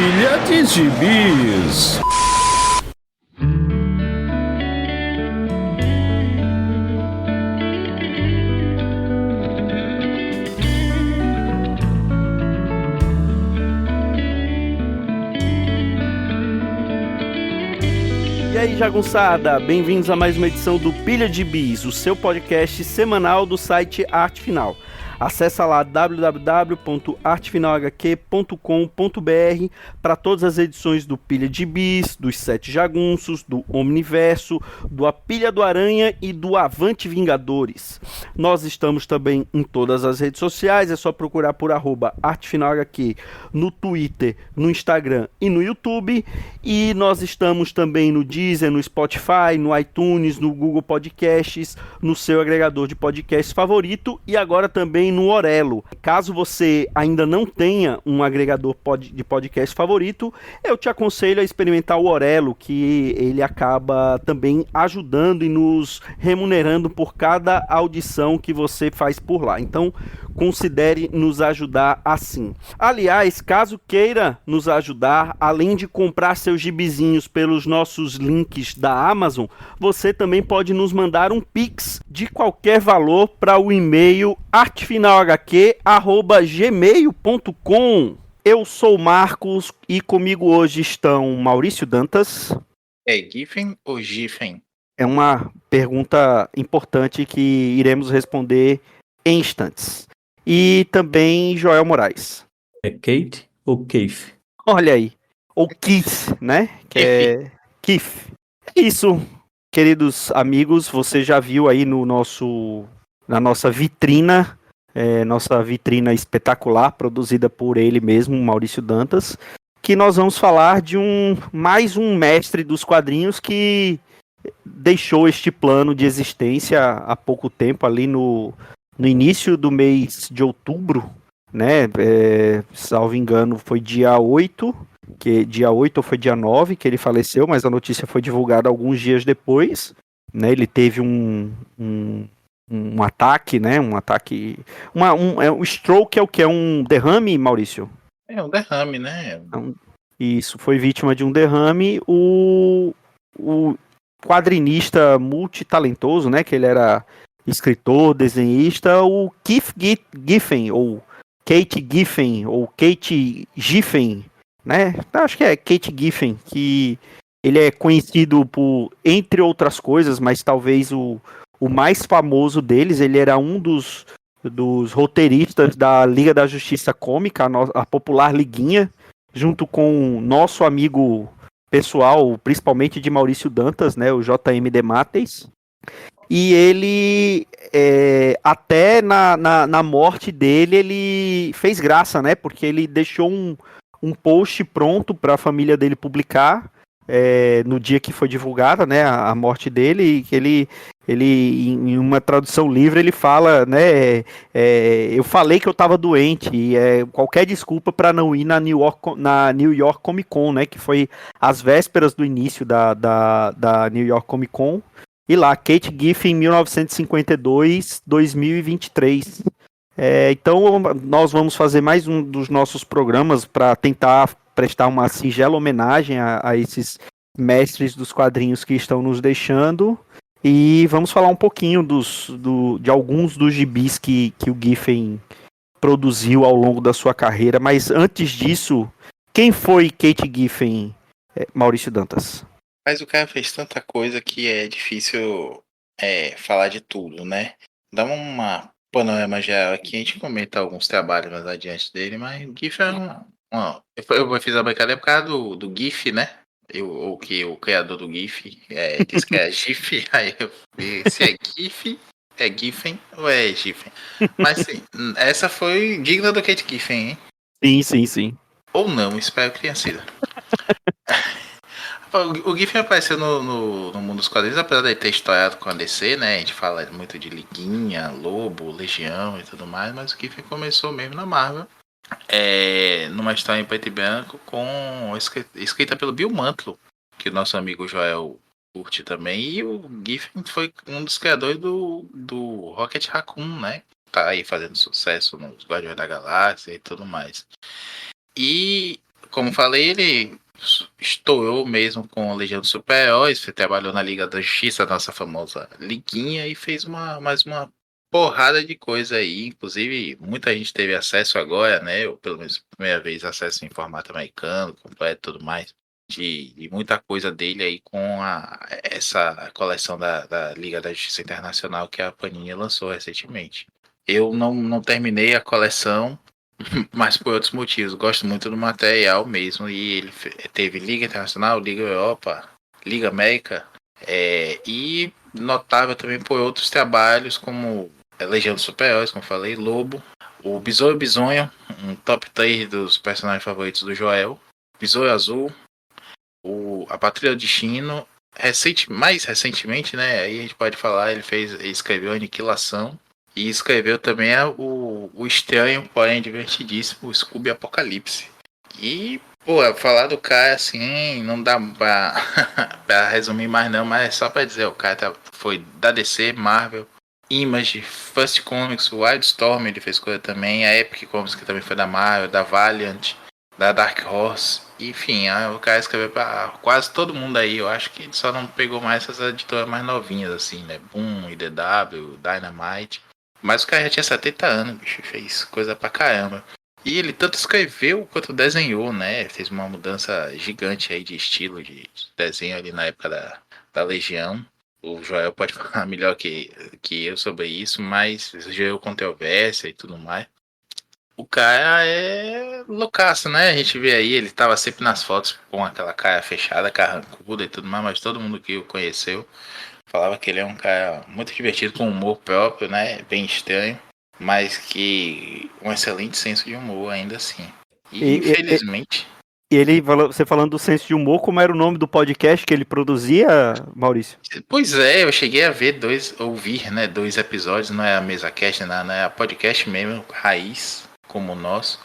Pilha de Gibis. E aí, jagunçada, bem-vindos a mais uma edição do Pilha de Bis, o seu podcast semanal do site Arte Final. Acesse lá www.artefinalhq.com.br para todas as edições do Pilha de Bis, dos Sete Jagunços, do Omniverso, do A Pilha do Aranha e do Avante Vingadores. Nós estamos também em todas as redes sociais, é só procurar por @artefinalhq no Twitter, no Instagram e no YouTube. E nós estamos também no Deezer, no Spotify, no iTunes, no Google Podcasts, no seu agregador de podcasts favorito e agora também no Orelo. Caso você ainda não tenha um agregador de podcast favorito, eu te aconselho a experimentar o Orelo, que ele acaba também ajudando e nos remunerando por cada audição que você faz por lá. Então, considere nos ajudar assim. Aliás, caso queira nos ajudar, além de comprar seus gibizinhos pelos nossos links da Amazon, você também pode nos mandar um Pix de qualquer valor para o e-mail artefinalhq@gmail.com. Eu sou o Marcos e comigo hoje estão Maurício Dantas. É Giffen ou Giffen? É uma pergunta importante que iremos responder em instantes. E também Joel Moraes. É Kate ou Keith? Olha aí. Ou Keith, né? Que é Keith. É isso, queridos amigos. Você já viu aí na nossa vitrina, nossa vitrina espetacular, produzida por ele mesmo, Maurício Dantas, que nós vamos falar de mais um mestre dos quadrinhos que deixou este plano de existência há pouco tempo, ali no início do mês de outubro, né? Salvo engano, foi dia 8, dia 8 ou foi dia 9 que ele faleceu, mas a notícia foi divulgada alguns dias depois, né? Ele teve um ataque, né? Um stroke é o que? É um derrame, Maurício? É um derrame, né? Isso, foi vítima de um derrame. O quadrinista multitalentoso, né? Que ele era escritor, desenhista, o Keith Giffen, ou Kate Giffen, ou Kate Giffen, né? Acho que é Kate Giffen, que ele é conhecido por, entre outras coisas, mas talvez o mais famoso deles, ele era um dos roteiristas da Liga da Justiça Cômica, a popular Liguinha, junto com nosso amigo pessoal, principalmente de Maurício Dantas, né, o JM Demates. E ele, até na morte dele, ele fez graça, né? Porque ele deixou um post pronto para a família dele publicar, no dia que foi divulgada, né, a morte dele, que ele em uma tradução livre, ele fala, né, eu falei que eu estava doente, e qualquer desculpa para não ir na New York Comic Con, né, que foi às vésperas do início da New York Comic Con. E lá, Kate Giffen, 1952-2023. Então, nós vamos fazer mais um dos nossos programas para tentar prestar uma singela homenagem a esses mestres dos quadrinhos que estão nos deixando. E vamos falar um pouquinho de alguns dos gibis que o Giffen produziu ao longo da sua carreira. Mas antes disso, quem foi Kate Giffen, Maurício Dantas? Mas o cara fez tanta coisa que é difícil falar de tudo, né? Dá uma panorama geral aqui, a gente comenta alguns trabalhos mais adiante dele, mas o GIF é eu fiz a brincadeira por causa do GIF, né? O criador do GIF disse que é GIF, aí eu vi se é GIF, é Giffen ou é Giffen. Mas sim, essa foi digna do Kate Giffen, Sim, hein? sim, sim. Ou não, espero que tenha sido. O Giffen apareceu no mundo dos quadrinhos, apesar de ele ter estourado com a DC, né? A gente fala muito de Liguinha, Lobo, Legião e tudo mais, mas o Giffen começou mesmo na Marvel, numa história em preto e branco, escrita pelo Bill Mantlo, que o nosso amigo Joel curte também, e o Giffen foi um dos criadores do Rocket Raccoon, né? Tá aí fazendo sucesso nos Guardiões da Galáxia e tudo mais. E como falei, ele estourou mesmo com a Legião dos Super-Heróis, trabalhou na Liga da Justiça, a nossa famosa liguinha, e fez mais uma porrada de coisa aí. Inclusive, muita gente teve acesso agora, né? Eu, pelo menos, primeira vez, acesso em formato americano, completo e tudo mais. De muita coisa dele aí com essa coleção da Liga da Justiça Internacional que a Panini lançou recentemente. Eu não terminei a coleção, mas por outros motivos. Gosto muito do material mesmo. E ele teve Liga Internacional, Liga Europa, Liga América. E notável também por outros trabalhos, como Legião dos Super-Heróis, como falei, Lobo, o Besouro Bisonho, um top 3 dos personagens favoritos do Joel, Besouro Azul, a Patrulha de Destino. Mais recentemente, né? Aí a gente pode falar, ele escreveu Aniquilação. E escreveu também o estranho, porém divertidíssimo, Scooby Apocalipse. E, pô, falar do cara assim, não dá pra resumir mais não, mas é só pra dizer, o cara foi da DC, Marvel, Image, First Comics, Wildstorm, ele fez coisa também, a Epic Comics, que também foi da Marvel, da Valiant, da Dark Horse, enfim, o cara escreveu pra quase todo mundo aí. Eu acho que ele só não pegou mais essas editoras mais novinhas, assim, né? Boom, IDW, Dynamite. Mas o cara já tinha 70 anos, bicho, fez coisa pra caramba. E ele tanto escreveu quanto desenhou, né? Fez uma mudança gigante aí de estilo de desenho ali na época da Legião. O Joel pode falar melhor que eu sobre isso, mas gerou controvérsia e tudo mais. O cara é loucaço, né? A gente vê aí, ele tava sempre nas fotos com aquela cara fechada, carrancuda e tudo mais, mas todo mundo que o conheceu falava que ele é um cara muito divertido, com humor próprio, né? Bem estranho, mas que um excelente senso de humor ainda assim. E infelizmente. Você falando do senso de humor, como era o nome do podcast que ele produzia, Maurício? Pois é, eu cheguei a ouvir, né? 2 episódios, não é a mesa cast, não é a podcast mesmo, raiz, como o nosso.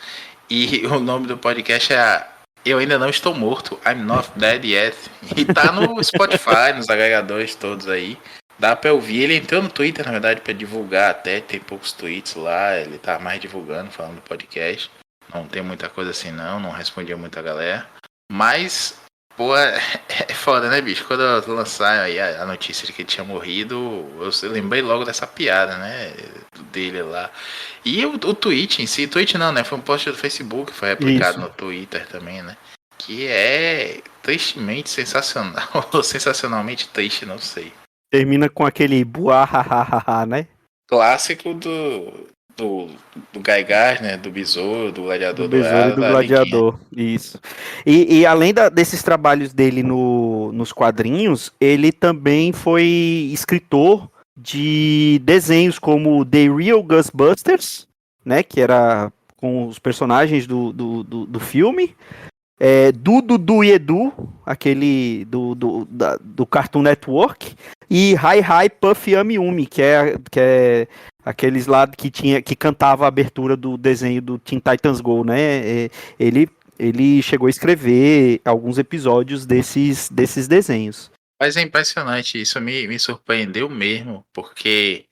E o nome do podcast é Eu Ainda Não Estou Morto, I'm Not Dead Yet. E tá no Spotify, nos agregadores todos aí. Dá pra ouvir. Ele entrou no Twitter, na verdade, pra divulgar até. Tem poucos tweets lá. Ele tá mais divulgando, falando do podcast. Não tem muita coisa assim, não respondia muita galera. Mas, pô, é foda, né, bicho? Quando eu lançar aí a notícia de que ele tinha morrido, eu lembrei logo dessa piada, né? Dele lá. E o tweet em si, tweet não, né? Foi um post do Facebook, foi replicado no Twitter também, né? Que é tristemente sensacional, ou sensacionalmente triste, não sei. Termina com aquele buahahaha, né? Clássico do Guy Gardner, do Besouro, do Gladiador Do Besouro e do Gladiador, isso. E além desses trabalhos dele nos quadrinhos, ele também foi escritor de desenhos como The Real Ghostbusters, né, que era com os personagens do filme, Dudu e Edu, aquele do Cartoon Network, e Hi Hi Puff Yumi Yumi, que é aqueles lá que cantava a abertura do desenho do Teen Titans Go, né? Ele chegou a escrever alguns episódios desses desenhos. Mas é impressionante, isso me surpreendeu mesmo, porque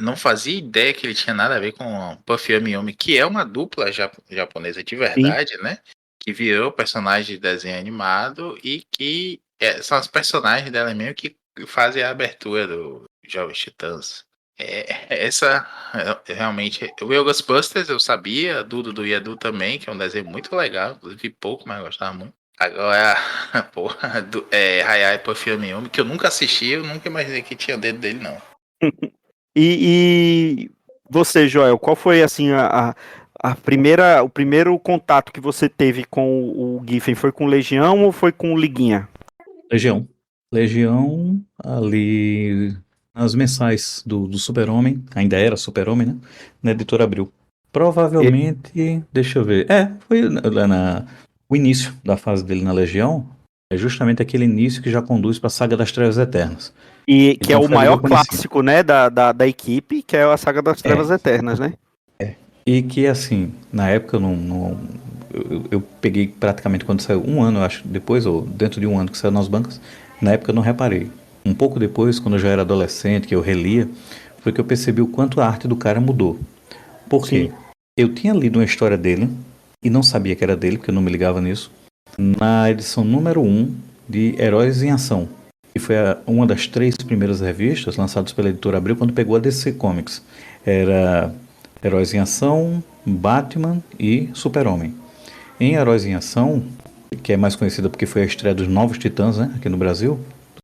não fazia ideia que ele tinha nada a ver com Puff Yumi Yumi, que é uma dupla japonesa de verdade, Sim. Né? Que virou personagem de desenho animado e que são os personagens dela mesmo que fazem a abertura do Jovens Titãs. Realmente, o Real Ghostbusters eu sabia, do Edu também, que é um desenho muito legal, inclusive pouco, mas gostava muito. Agora, porra, Hayai Puff Yumi Yumi, que eu nunca assisti, eu nunca imaginei que tinha o dedo dele, não. E você, Joel, qual foi assim o primeiro contato que você teve com o Giffen? Foi com Legião ou foi com Liguinha? Legião ali nas mensais do Super-Homem, ainda era Super-Homem, né? Na Editora Abril. Provavelmente, deixa eu ver. Foi o início da fase dele na Legião, é justamente aquele início que já conduz para a Saga das Trevas Eternas. E que então, é o maior clássico, né, da equipe, que é a Saga das Trevas Eternas, né? E que, assim, na época eu peguei praticamente quando saiu um ano, eu acho, depois, ou dentro de um ano que saiu nas bancas, na época eu não reparei. Um pouco depois, quando eu já era adolescente, que eu relia, foi que eu percebi o quanto a arte do cara mudou. Por quê? Eu tinha lido uma história dele, e não sabia que era dele, porque eu não me ligava nisso, na edição número 1 de Heróis em Ação, que foi uma das 3 primeiras revistas lançadas pela editora Abril quando pegou a DC Comics. Era Heróis em Ação, Batman e Super-Homem. Em Heróis em Ação, que é mais conhecida porque foi a estreia dos Novos Titãs, né, aqui no Brasil,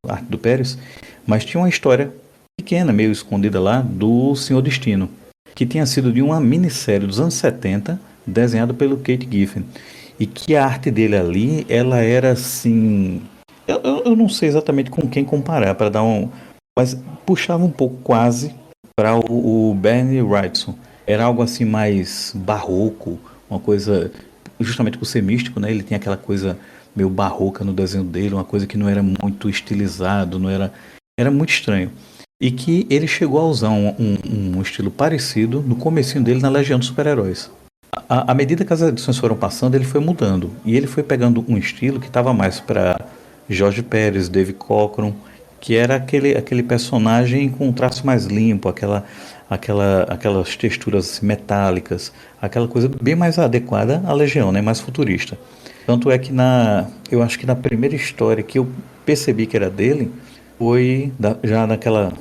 arte do Pérez, mas tinha uma história pequena, meio escondida lá, do Senhor Destino, que tinha sido de uma minissérie dos anos 70, desenhada pelo Kate Giffen. E que a arte dele ali, ela era assim. Eu não sei exatamente com quem comparar, para dar um. Mas puxava um pouco quase para o Bernie Wrightson. Era algo assim mais barroco, uma coisa. Justamente por ser místico, né? Ele tinha aquela coisa meio barroca no desenho dele, uma coisa que não era muito estilizado, não era. Era muito estranho. E que ele chegou a usar um estilo parecido no comecinho dele na Legião dos Super-Heróis. À medida que as edições foram passando, ele foi mudando. E ele foi pegando um estilo que estava mais para Jorge Pérez, Dave Cockrum, que era aquele personagem com um traço mais limpo, aquelas texturas metálicas, aquela coisa bem mais adequada à Legião, né, mais futurista. Tanto é que eu acho que na primeira história que eu percebi que era dele, foi já naquela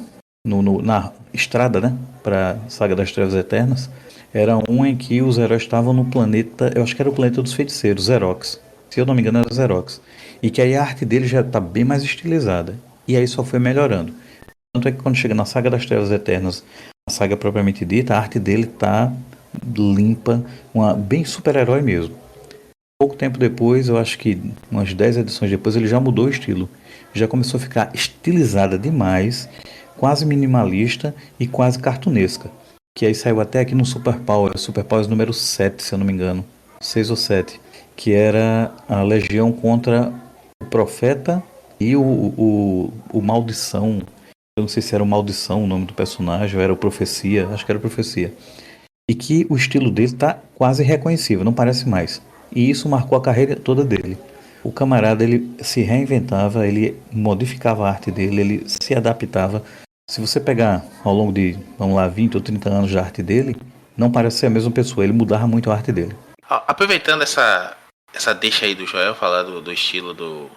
na estrada, né, para Saga das Trevas Eternas, era um em que os heróis estavam no planeta, eu acho que era o planeta dos feiticeiros, Xerox. Se eu não me engano, era Xerox. E que aí a arte dele já está bem mais estilizada. E aí só foi melhorando. Tanto é que quando chega na Saga das Trevas Eternas, a saga propriamente dita, a arte dele tá limpa, bem super-herói mesmo. Pouco tempo depois, eu acho que umas 10 edições depois, ele já mudou o estilo. Já começou a ficar estilizada demais, quase minimalista e quase cartunesca. Que aí saiu até aqui no Super Powers número 7, se eu não me engano. 6 ou 7. Que era a legião contra o Profeta e o Maldição. Eu não sei se era o Maldição o nome do personagem, ou era o Profecia, acho que era Profecia. E que o estilo dele tá quase reconhecível, não parece mais. E isso marcou a carreira toda dele. O camarada, ele se reinventava, ele modificava a arte dele, ele se adaptava. Se você pegar ao longo de, vamos lá, 20 ou 30 anos de arte dele, não parece ser a mesma pessoa, ele mudava muito a arte dele. Aproveitando essa deixa aí do Joel falar do estilo do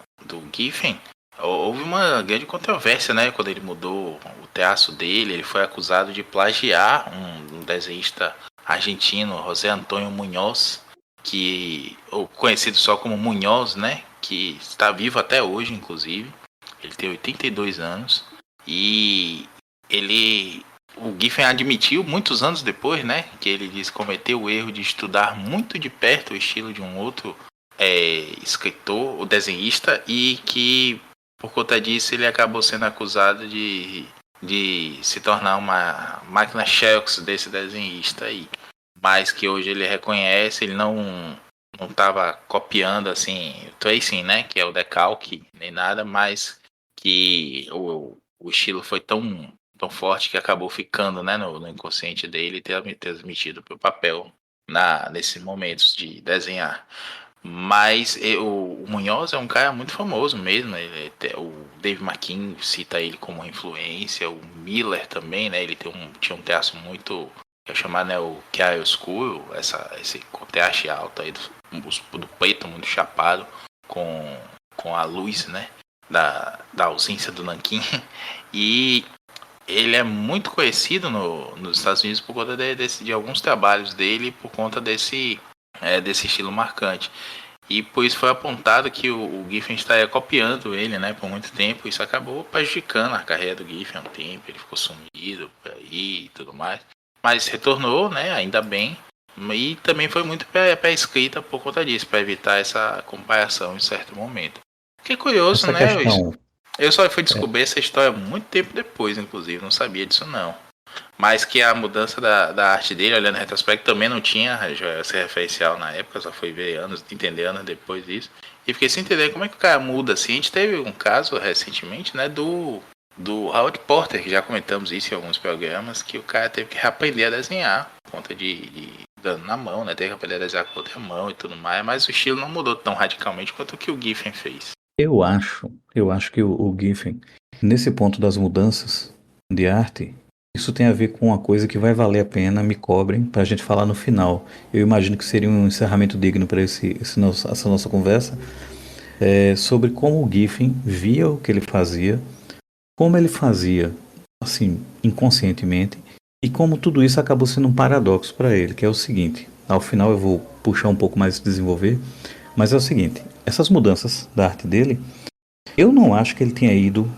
Giffen, houve uma grande controvérsia, né? Quando ele mudou o traço dele, ele foi acusado de plagiar um desenhista argentino, José Antônio Munhoz, ou conhecido só como Munhoz, né? Que está vivo até hoje, inclusive. Ele tem 82 anos e o Giffen admitiu muitos anos depois, né, que ele disse que cometeu o erro de estudar muito de perto o estilo de um outro escritor, o desenhista, e que por conta disso ele acabou sendo acusado de se tornar uma máquina Xerox desse desenhista aí. Mas que hoje ele reconhece, ele não estava copiando assim o tracing, né, que é o decalque, nem nada, mas que o estilo foi tão forte que acabou ficando, né, no inconsciente dele e ter transmitido para o papel nesses momentos de desenhar. Mas o Munhoz é um cara muito famoso mesmo. O Dave McKean cita ele como influência, o Miller também, né? Ele tinha um traço muito, que eu chamar, né, o chiaroscuro, esse contraste alto aí do preto muito chapado com a luz, né, da ausência do nanquim. E ele é muito conhecido nos Estados Unidos por conta de alguns trabalhos dele, por conta desse estilo marcante. E por isso foi apontado que o Giffen estaria copiando ele, né, por muito tempo. Isso acabou prejudicando a carreira do Giffen há um tempo. Ele ficou sumido por aí e tudo mais. Mas retornou, né, ainda bem. E também foi muito pré-escrita por conta disso, para evitar essa comparação em certo momento. Que curioso, Essa né, Luiz? questão. Eu só fui descobrir essa história muito tempo depois, inclusive, não sabia disso não. Mas que a mudança da arte dele, olhando em retrospecto, também não tinha esse referencial na época, só foi ver entender anos depois disso. E fiquei sem entender como é que o cara muda assim. A gente teve um caso recentemente, né, do Howard Porter, que já comentamos isso em alguns programas, que o cara teve que reaprender a desenhar, por conta de dano na mão, né, teve que aprender a desenhar com outra mão e tudo mais, mas o estilo não mudou tão radicalmente quanto o que o Giffen fez. Eu acho que o Giffen, nesse ponto das mudanças de arte, Isso tem a ver com uma coisa que vai valer a pena, me cobrem, para a gente falar no final. Eu imagino que seria um encerramento digno para essa nossa conversa, sobre como o Giffen via o que ele fazia, como ele fazia, assim, inconscientemente, e como tudo isso acabou sendo um paradoxo para ele, que é o seguinte, ao final eu vou puxar um pouco mais e desenvolver, mas é o seguinte, essas mudanças da arte dele, eu não acho que ele tenha ido,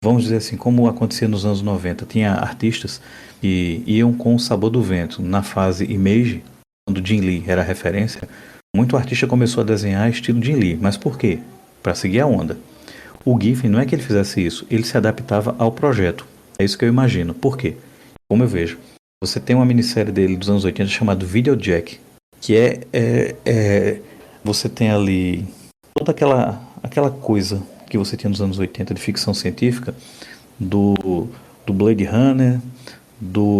vamos dizer assim, como acontecia nos anos 90, tinha artistas que iam com o sabor do vento, na fase Image, quando Jim Lee era referência, muito artista começou a desenhar estilo Jim Lee, mas por quê? Para seguir a onda. O Giffen não é que ele fizesse isso, ele se adaptava ao projeto. É isso que eu imagino. Por quê? Como eu vejo. Você tem uma minissérie dele dos anos 80 chamada Video Jack, que você tem ali toda aquela coisa que você tinha nos anos 80 de ficção científica, do Blade Runner,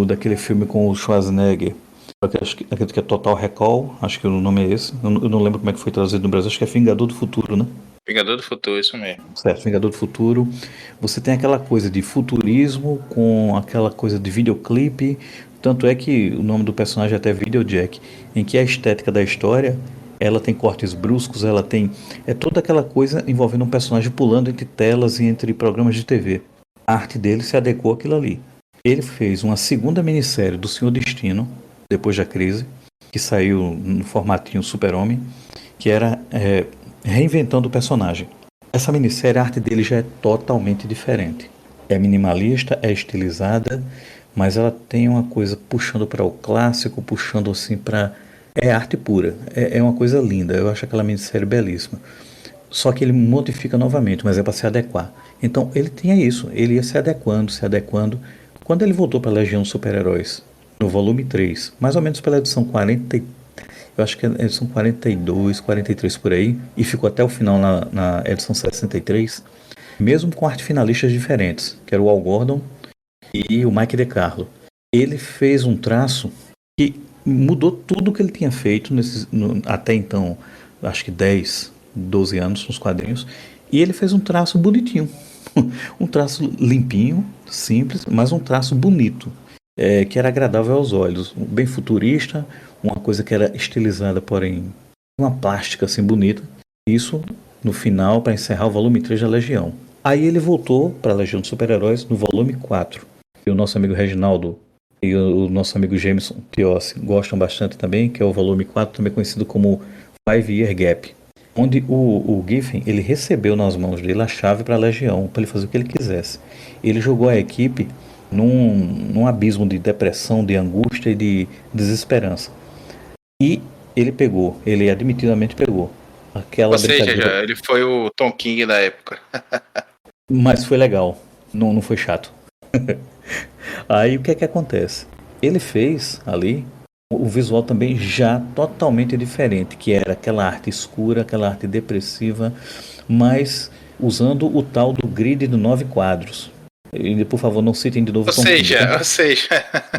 daquele filme com o Schwarzenegger, aquele que é Total Recall, acho que o nome é esse. Eu não lembro como é que foi traduzido no Brasil, acho que é Vingador do Futuro, né? Vingador do Futuro, isso mesmo. Certo, Vingador do Futuro. Você tem aquela coisa de futurismo com aquela coisa de videoclipe. Tanto é que o nome do personagem é até Video Jack, em que a estética da história, ela tem cortes bruscos, ela tem toda aquela coisa envolvendo um personagem pulando entre telas e entre programas de TV. A arte dele se adequou àquilo ali. Ele fez uma segunda minissérie do Senhor Destino, depois da crise, que saiu no formatinho Super-Homem, que era reinventando o personagem. Essa minissérie, a arte dele já é totalmente diferente. É minimalista, é estilizada, mas ela tem uma coisa puxando para o clássico, puxando assim para... É arte pura, é uma coisa linda, eu acho aquela minissérie belíssima. Só que ele modifica novamente, mas é para se adequar. Então ele tinha isso, ele ia se adequando, se adequando. Quando ele voltou para a Legião dos Super-Heróis, no volume 3, mais ou menos pela edição 40, eu acho que é a edição 42, 43 por aí, e ficou até o final na edição 63, mesmo com arte finalistas diferentes, que era o Al Gordon e o Mike DeCarlo. Ele fez um traço que mudou tudo que ele tinha feito até então, acho que 10, 12 anos nos quadrinhos, e ele fez um traço bonitinho. Um traço limpinho, simples, mas um traço bonito, que era agradável aos olhos, bem futurista, uma coisa que era estilizada, porém uma plástica assim bonita. Isso no final, para encerrar o volume 3 da Legião. Aí ele voltou para a Legião dos Super-Heróis no volume 4. E o nosso amigo Reginaldo e o nosso amigo Jameson Tiossi gostam bastante também, que é o volume 4, também conhecido como Five Year Gap, onde o Giffen, ele recebeu nas mãos dele a chave para a Legião, para ele fazer o que ele quisesse. Ele jogou a equipe num abismo de depressão, de angústia e de desesperança. E ele admitidamente pegou aquela Ou seja, brincadeira, ele foi o Tom King da época. mas foi legal, não foi chato. Aí o que é que acontece? Ele fez ali o visual também já totalmente diferente, que era aquela arte escura, aquela arte depressiva, mas usando o tal do grid de 9 quadros. E, por favor, não citem de novo Ou Tom King, tá? seja.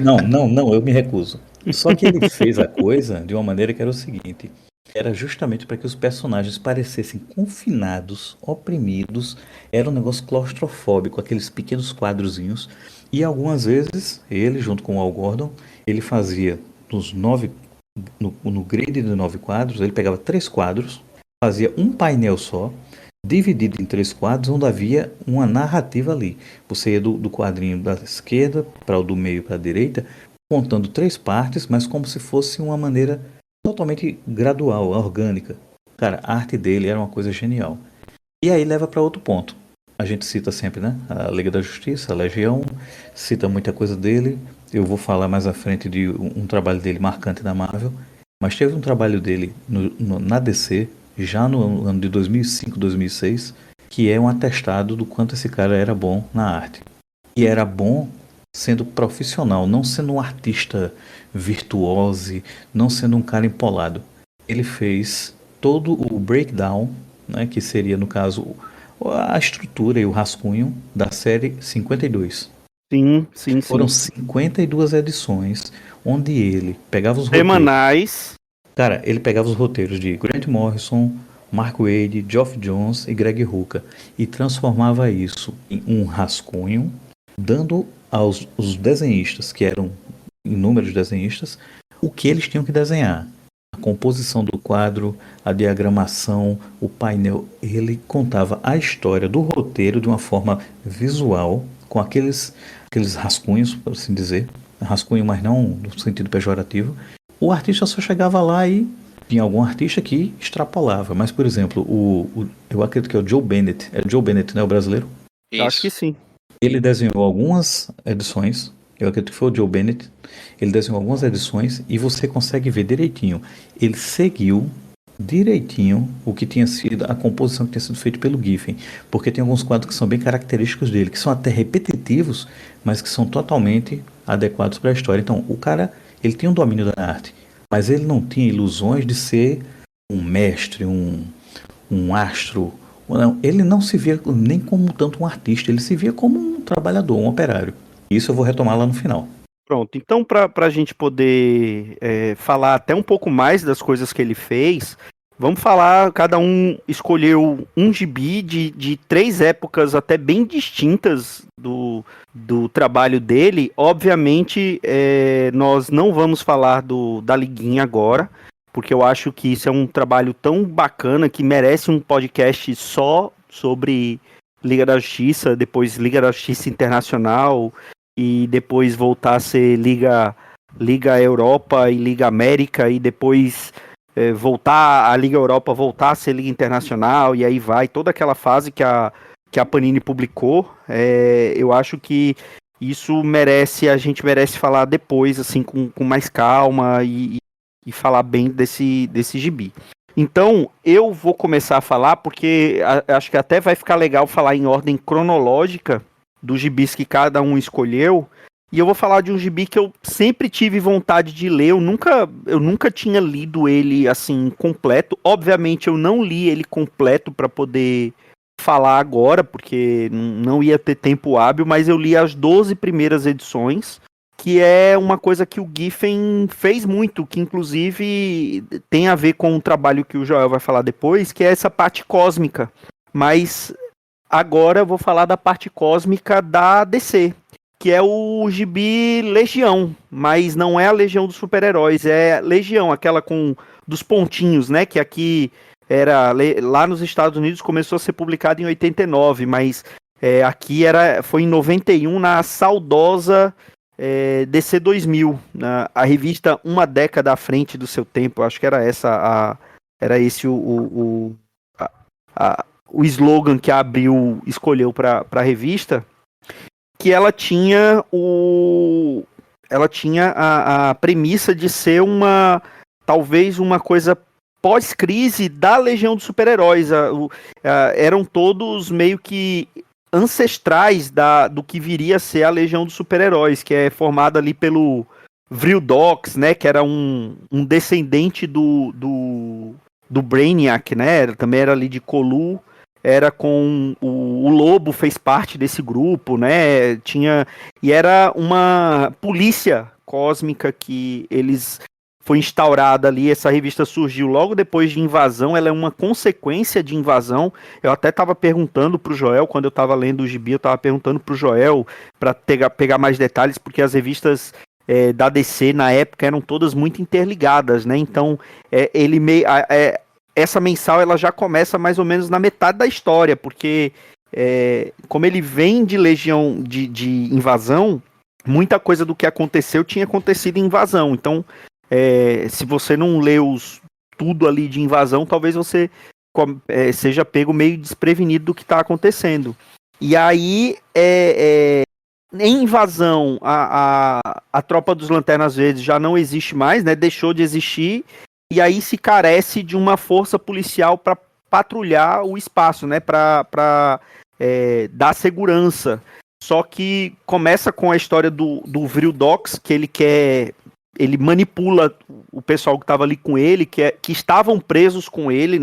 Não, eu me recuso. Só que ele fez a coisa de uma maneira que era o seguinte: era justamente para que os personagens parecessem confinados, oprimidos, era um negócio claustrofóbico, aqueles pequenos quadrozinhos. E algumas vezes, ele, junto com o Al Gordon, ele fazia no grid de 9 quadros, ele pegava 3 quadros, fazia um painel só, dividido em 3 quadros, onde havia uma narrativa ali. Você ia do quadrinho da esquerda para o do meio para a direita, contando 3 partes, mas como se fosse uma maneira totalmente gradual, orgânica. Cara, a arte dele era uma coisa genial. E aí leva para outro ponto. A gente cita sempre, né? A Liga da Justiça, a Legião, cita muita coisa dele. Eu vou falar mais à frente de um trabalho dele marcante na Marvel. Mas teve um trabalho dele na DC, já no ano de 2005, 2006, que é um atestado do quanto esse cara era bom na arte. E era bom sendo profissional, não sendo um artista virtuose, não sendo um cara empolado. Ele fez todo o breakdown, né, que seria, no caso, a estrutura e o rascunho da série 52. Sim. Foram 52 edições, onde ele pegava os roteiros. Semanais. Cara, ele pegava os roteiros de Grant Morrison, Mark Waid, Geoff Johns e Greg Rucka e transformava isso em um rascunho, dando aos os desenhistas, que eram inúmeros desenhistas, o que eles tinham que desenhar. A composição do quadro, a diagramação, o painel. Ele contava a história do roteiro de uma forma visual, com aqueles rascunhos, por assim dizer. Rascunho, mas não no sentido pejorativo. O artista só chegava lá e tinha algum artista que extrapolava. Mas, por exemplo, eu acredito que é o Joe Bennett. É o Joe Bennett, né? O brasileiro. Eu acho que sim. Ele desenhou algumas edições. Eu acredito que foi o Joe Bennett. Ele desenhou algumas edições e você consegue ver direitinho. Ele seguiu direitinho o que tinha sido a composição que tinha sido feita pelo Giffen, porque tem alguns quadros que são bem característicos dele, que são até repetitivos, mas que são totalmente adequados para a história. Então, o cara, ele tinha um domínio da arte, mas ele não tinha ilusões de ser um mestre, um astro. Não, ele não se via nem como tanto um artista, ele se via como um trabalhador, um operário. Isso eu vou retomar lá no final. Pronto, então para a gente poder falar até um pouco mais das coisas que ele fez, vamos falar, cada um escolheu um gibi de 3 épocas até bem distintas do trabalho dele. Obviamente, nós não vamos falar da Liguinha agora, porque eu acho que isso é um trabalho tão bacana que merece um podcast só sobre Liga da Justiça, depois Liga da Justiça Internacional, e depois voltar a ser Liga Europa e Liga América, e depois voltar a Liga Europa, voltar a ser Liga Internacional, e aí vai toda aquela fase que a Panini publicou. Eu acho que isso a gente merece falar depois, assim, com mais calma e falar bem desse gibi. Então, eu vou começar a falar, porque acho que até vai ficar legal falar em ordem cronológica dos gibis que cada um escolheu, e eu vou falar de um gibi que eu sempre tive vontade de ler. Eu nunca tinha lido ele assim completo. Obviamente eu não li ele completo para poder falar agora, porque não ia ter tempo hábil, mas eu li as 12 primeiras edições, que é uma coisa que o Giffen fez muito, que inclusive tem a ver com um trabalho que o Joel vai falar depois, que é essa parte cósmica. Mas agora eu vou falar da parte cósmica da DC, que é o gibi Legião, mas não é a Legião dos Super-Heróis, é Legião, aquela dos pontinhos, né, que aqui lá nos Estados Unidos começou a ser publicado em 89, mas aqui foi em 91 na saudosa DC 2000, a revista uma década à frente do seu tempo. Acho que era esse o slogan que a Abril escolheu para a revista, que ela tinha a premissa de ser talvez uma coisa pós-crise da Legião dos Super-Heróis. Eram todos meio que ancestrais do que viria a ser a Legião dos Super-Heróis, que é formada ali pelo Vril Dox, né, que era um descendente do Brainiac, né, também era ali de Colu. Era com o Lobo, fez parte desse grupo, né? E era uma polícia cósmica que foi instaurada ali. Essa revista surgiu logo depois de Invasão, ela é uma consequência de Invasão. Eu até estava perguntando pro Joel, quando eu estava lendo o gibi, eu estava perguntando pro Joel para pegar mais detalhes, porque as revistas da DC na época eram todas muito interligadas, né? Então, essa mensal ela já começa mais ou menos na metade da história, porque como ele vem de Legião de Invasão, muita coisa do que aconteceu tinha acontecido em Invasão. Então, se você não leu tudo ali de Invasão, talvez você seja pego meio desprevenido do que está acontecendo. E aí, em Invasão, a Tropa dos Lanternas Verdes já não existe mais, né? Deixou de existir. E aí se carece de uma força policial para patrulhar o espaço, né? Para dar segurança. Só que começa com a história do Vril Dox, que ele manipula o pessoal que estava ali com ele, que estavam presos com ele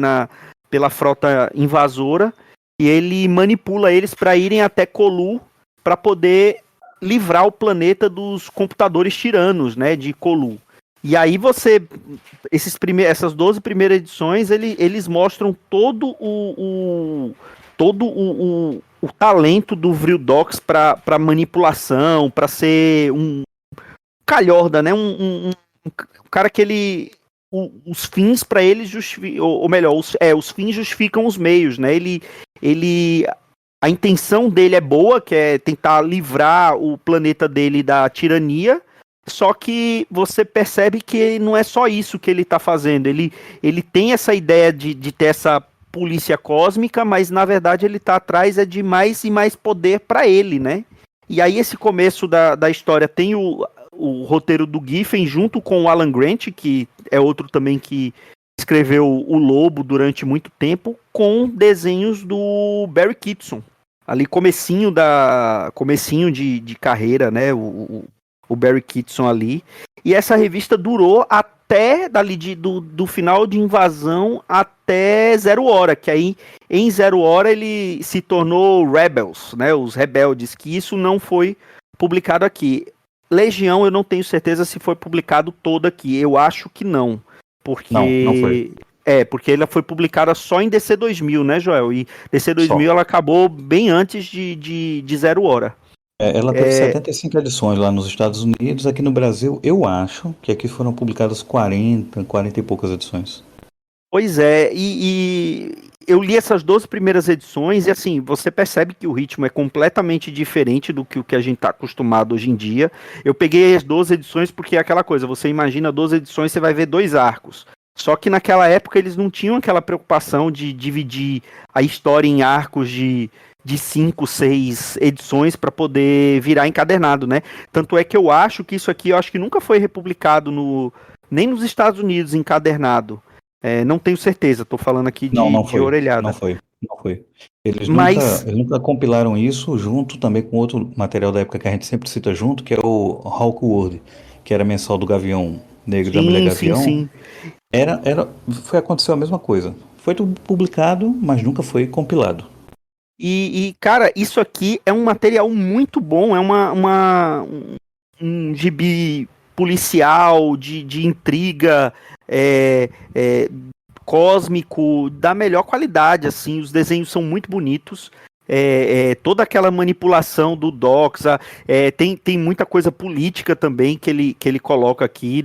pela frota invasora, e ele manipula eles para irem até Colu para poder livrar o planeta dos computadores tiranos, né? De Colu. E aí essas 12 primeiras edições, eles mostram todo o o talento do Vril Dox para manipulação, para ser um calhorda, né? Um cara que ele os fins para ele justificam, ou melhor, os fins justificam os meios, né? Ele a intenção dele é boa, que é tentar livrar o planeta dele da tirania. Só que você percebe que não é só isso que ele está fazendo. Ele tem essa ideia de ter essa polícia cósmica, mas na verdade ele está atrás de mais e mais poder para ele, né? E aí esse começo da história tem o roteiro do Giffen junto com o Alan Grant, que é outro também que escreveu o Lobo durante muito tempo, com desenhos do Barry Kitson. Ali comecinho de carreira, né? O Barry Kitson ali. E essa revista durou até dali do final de Invasão até Zero Hora, que aí em Zero Hora ele se tornou Rebels, né? Os Rebeldes, que isso não foi publicado aqui. Legião eu não tenho certeza se foi publicado todo aqui. Eu acho que não. Porque Não foi. Porque ela foi publicada só em DC 2000, né, Joel? E DC 2000 ela acabou bem antes de Zero Hora. Ela teve 75 edições lá nos Estados Unidos. Aqui no Brasil, eu acho que aqui foram publicadas 40 e poucas edições. Pois é, e eu li essas 12 primeiras edições e assim, você percebe que o ritmo é completamente diferente do que o que a gente está acostumado hoje em dia. Eu peguei as 12 edições porque é aquela coisa, você imagina 12 edições, você vai ver 2 arcos. Só que naquela época eles não tinham aquela preocupação de dividir a história em arcos de 5, 6 edições para poder virar encadernado, né? Tanto é que eu acho que isso aqui, eu acho que nunca foi republicado nem nos Estados Unidos encadernado. Não tenho certeza, tô falando aqui de orelhada. Não foi. Eles Mas nunca compilaram isso junto também com outro material da época que a gente sempre cita junto, que é o Hawkwood, que era mensal do Gavião Negro e da Mulher Gavião. Sim. Aconteceu a mesma coisa. Foi tudo publicado, mas nunca foi compilado. E cara, isso aqui é um material muito bom, é um gibi policial, de intriga, cósmico, da melhor qualidade, assim, os desenhos são muito bonitos, toda aquela manipulação do Dox, tem muita coisa política também que ele coloca aqui,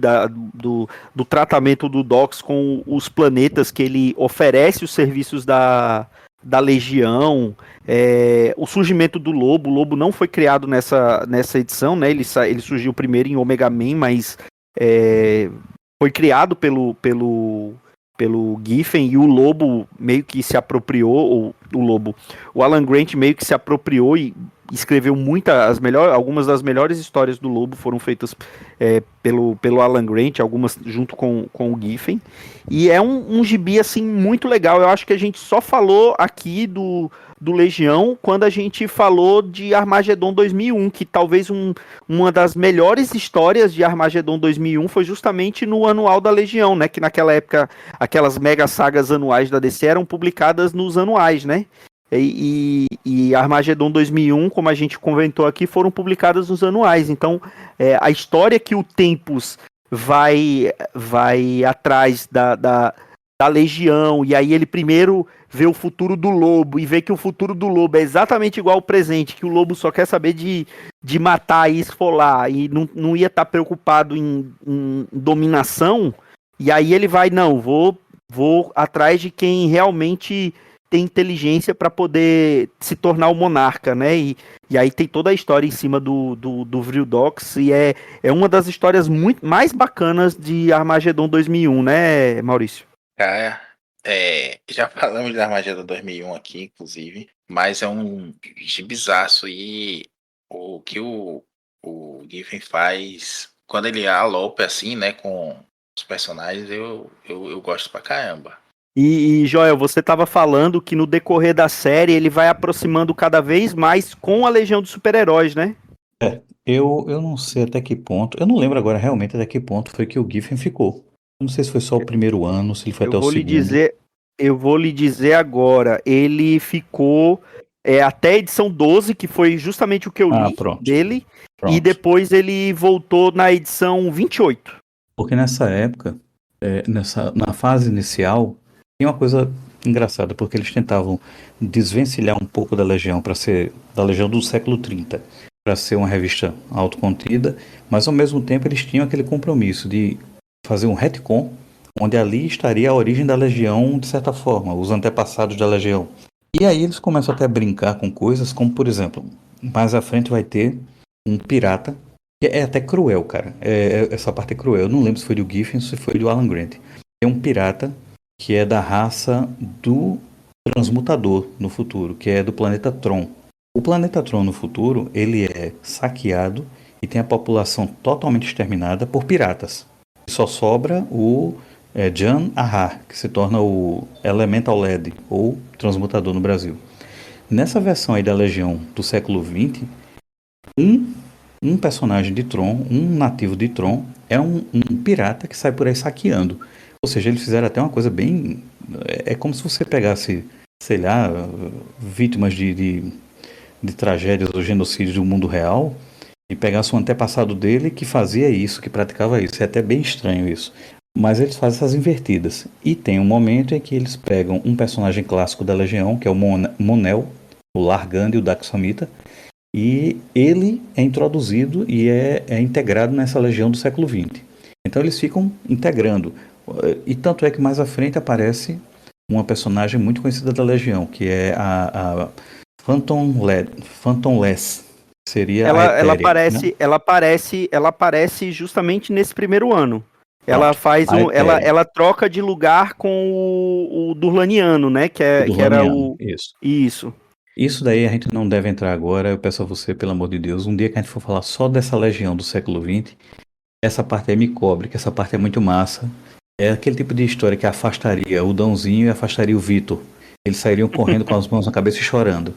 do tratamento do Dox com os planetas que ele oferece os serviços da Legião, o surgimento do Lobo. O Lobo não foi criado nessa edição, né? Ele surgiu primeiro em Omega Man, mas foi criado pelo Giffen, e o Lobo meio que se apropriou, o Alan Grant meio que se apropriou e escreveu algumas das melhores histórias do Lobo foram feitas pelo Alan Grant, algumas junto com o Giffen, e é um gibi assim muito legal. Eu acho que a gente só falou aqui do Legião quando a gente falou de Armagedon 2001, que talvez uma das melhores histórias de Armagedon 2001 foi justamente no anual da Legião, né, que naquela época aquelas mega sagas anuais da DC eram publicadas nos anuais, né? E Armagedon 2001, como a gente comentou aqui, foram publicadas nos anuais. Então, a história que o Tempus vai atrás da Legião, e aí ele primeiro vê o futuro do Lobo, e vê que o futuro do Lobo é exatamente igual ao presente, que o Lobo só quer saber de matar e esfolar, e não ia estar preocupado em dominação, e aí ele vai, não, vou atrás de quem realmente tem inteligência para poder se tornar o monarca, né? E aí tem toda a história em cima do Vril Dox, e é uma das histórias muito mais bacanas de Armagedon 2001, né, Maurício? Já falamos de Armagedon 2001 aqui, inclusive, mas é um gibizaço, e o que o Giffen faz quando ele alopa assim, né, com os personagens, eu gosto pra caramba. E Joel, você estava falando que no decorrer da série ele vai aproximando cada vez mais com a Legião dos Super-Heróis, né? Eu não sei até que ponto, eu não lembro agora realmente até que ponto foi que o Giffen ficou. Eu não sei se foi só o primeiro ano, se ele foi até o segundo. Eu vou lhe dizer agora, ele ficou até a edição 12, que foi justamente o que eu li dele, e depois ele voltou na edição 28. Porque nessa época, na fase inicial, tem uma coisa engraçada, porque eles tentavam desvencilhar um pouco da Legião para ser da Legião do século 30, para ser uma revista autocontida, mas ao mesmo tempo eles tinham aquele compromisso de fazer um retcon, onde ali estaria a origem da Legião, de certa forma, os antepassados da Legião. E aí eles começam até a brincar com coisas, como por exemplo, mais à frente vai ter um pirata, que é até cruel, cara. Essa parte é cruel. Eu não lembro se foi do Giffen ou se foi do Alan Grant. É um pirata que é da raça do Transmutador no futuro, que é do planeta Tron. O planeta Tron no futuro, ele é saqueado e tem a população totalmente exterminada por piratas. E só sobra o Jan Ahar, que se torna o Elemental LED, ou Transmutador no Brasil. Nessa versão aí da Legião do século XX, um, um personagem de Tron, um nativo de Tron, é um pirata que sai por aí saqueando. Ou seja, eles fizeram até uma coisa bem... É como se você pegasse, sei lá, vítimas de tragédias ou genocídios do mundo real e pegasse um antepassado dele que fazia isso, que praticava isso. É até bem estranho isso. Mas eles fazem essas invertidas. E tem um momento em que eles pegam um personagem clássico da Legião, que é o Monel, o Largand e o Daxamita, e ele é introduzido e é integrado nessa Legião do século XX. Então eles ficam integrando. E tanto é que mais à frente aparece uma personagem muito conhecida da Legião, que é a Phantomless, que seria a Ela Etérea, né? aparece, ela aparece justamente nesse primeiro ano. Ela Pronto, faz a Etérea, ela troca de lugar com o Durlaniano, né? o Que era Durlaniano, o isso. isso. Isso daí a gente não deve entrar agora, eu peço a você, pelo amor de Deus, um dia que a gente for falar só dessa Legião do século XX, essa parte aí me cobre, que essa parte é muito massa. É aquele tipo de história que afastaria o Dãozinho e afastaria o Vitor. Eles sairiam correndo com as mãos na cabeça e chorando.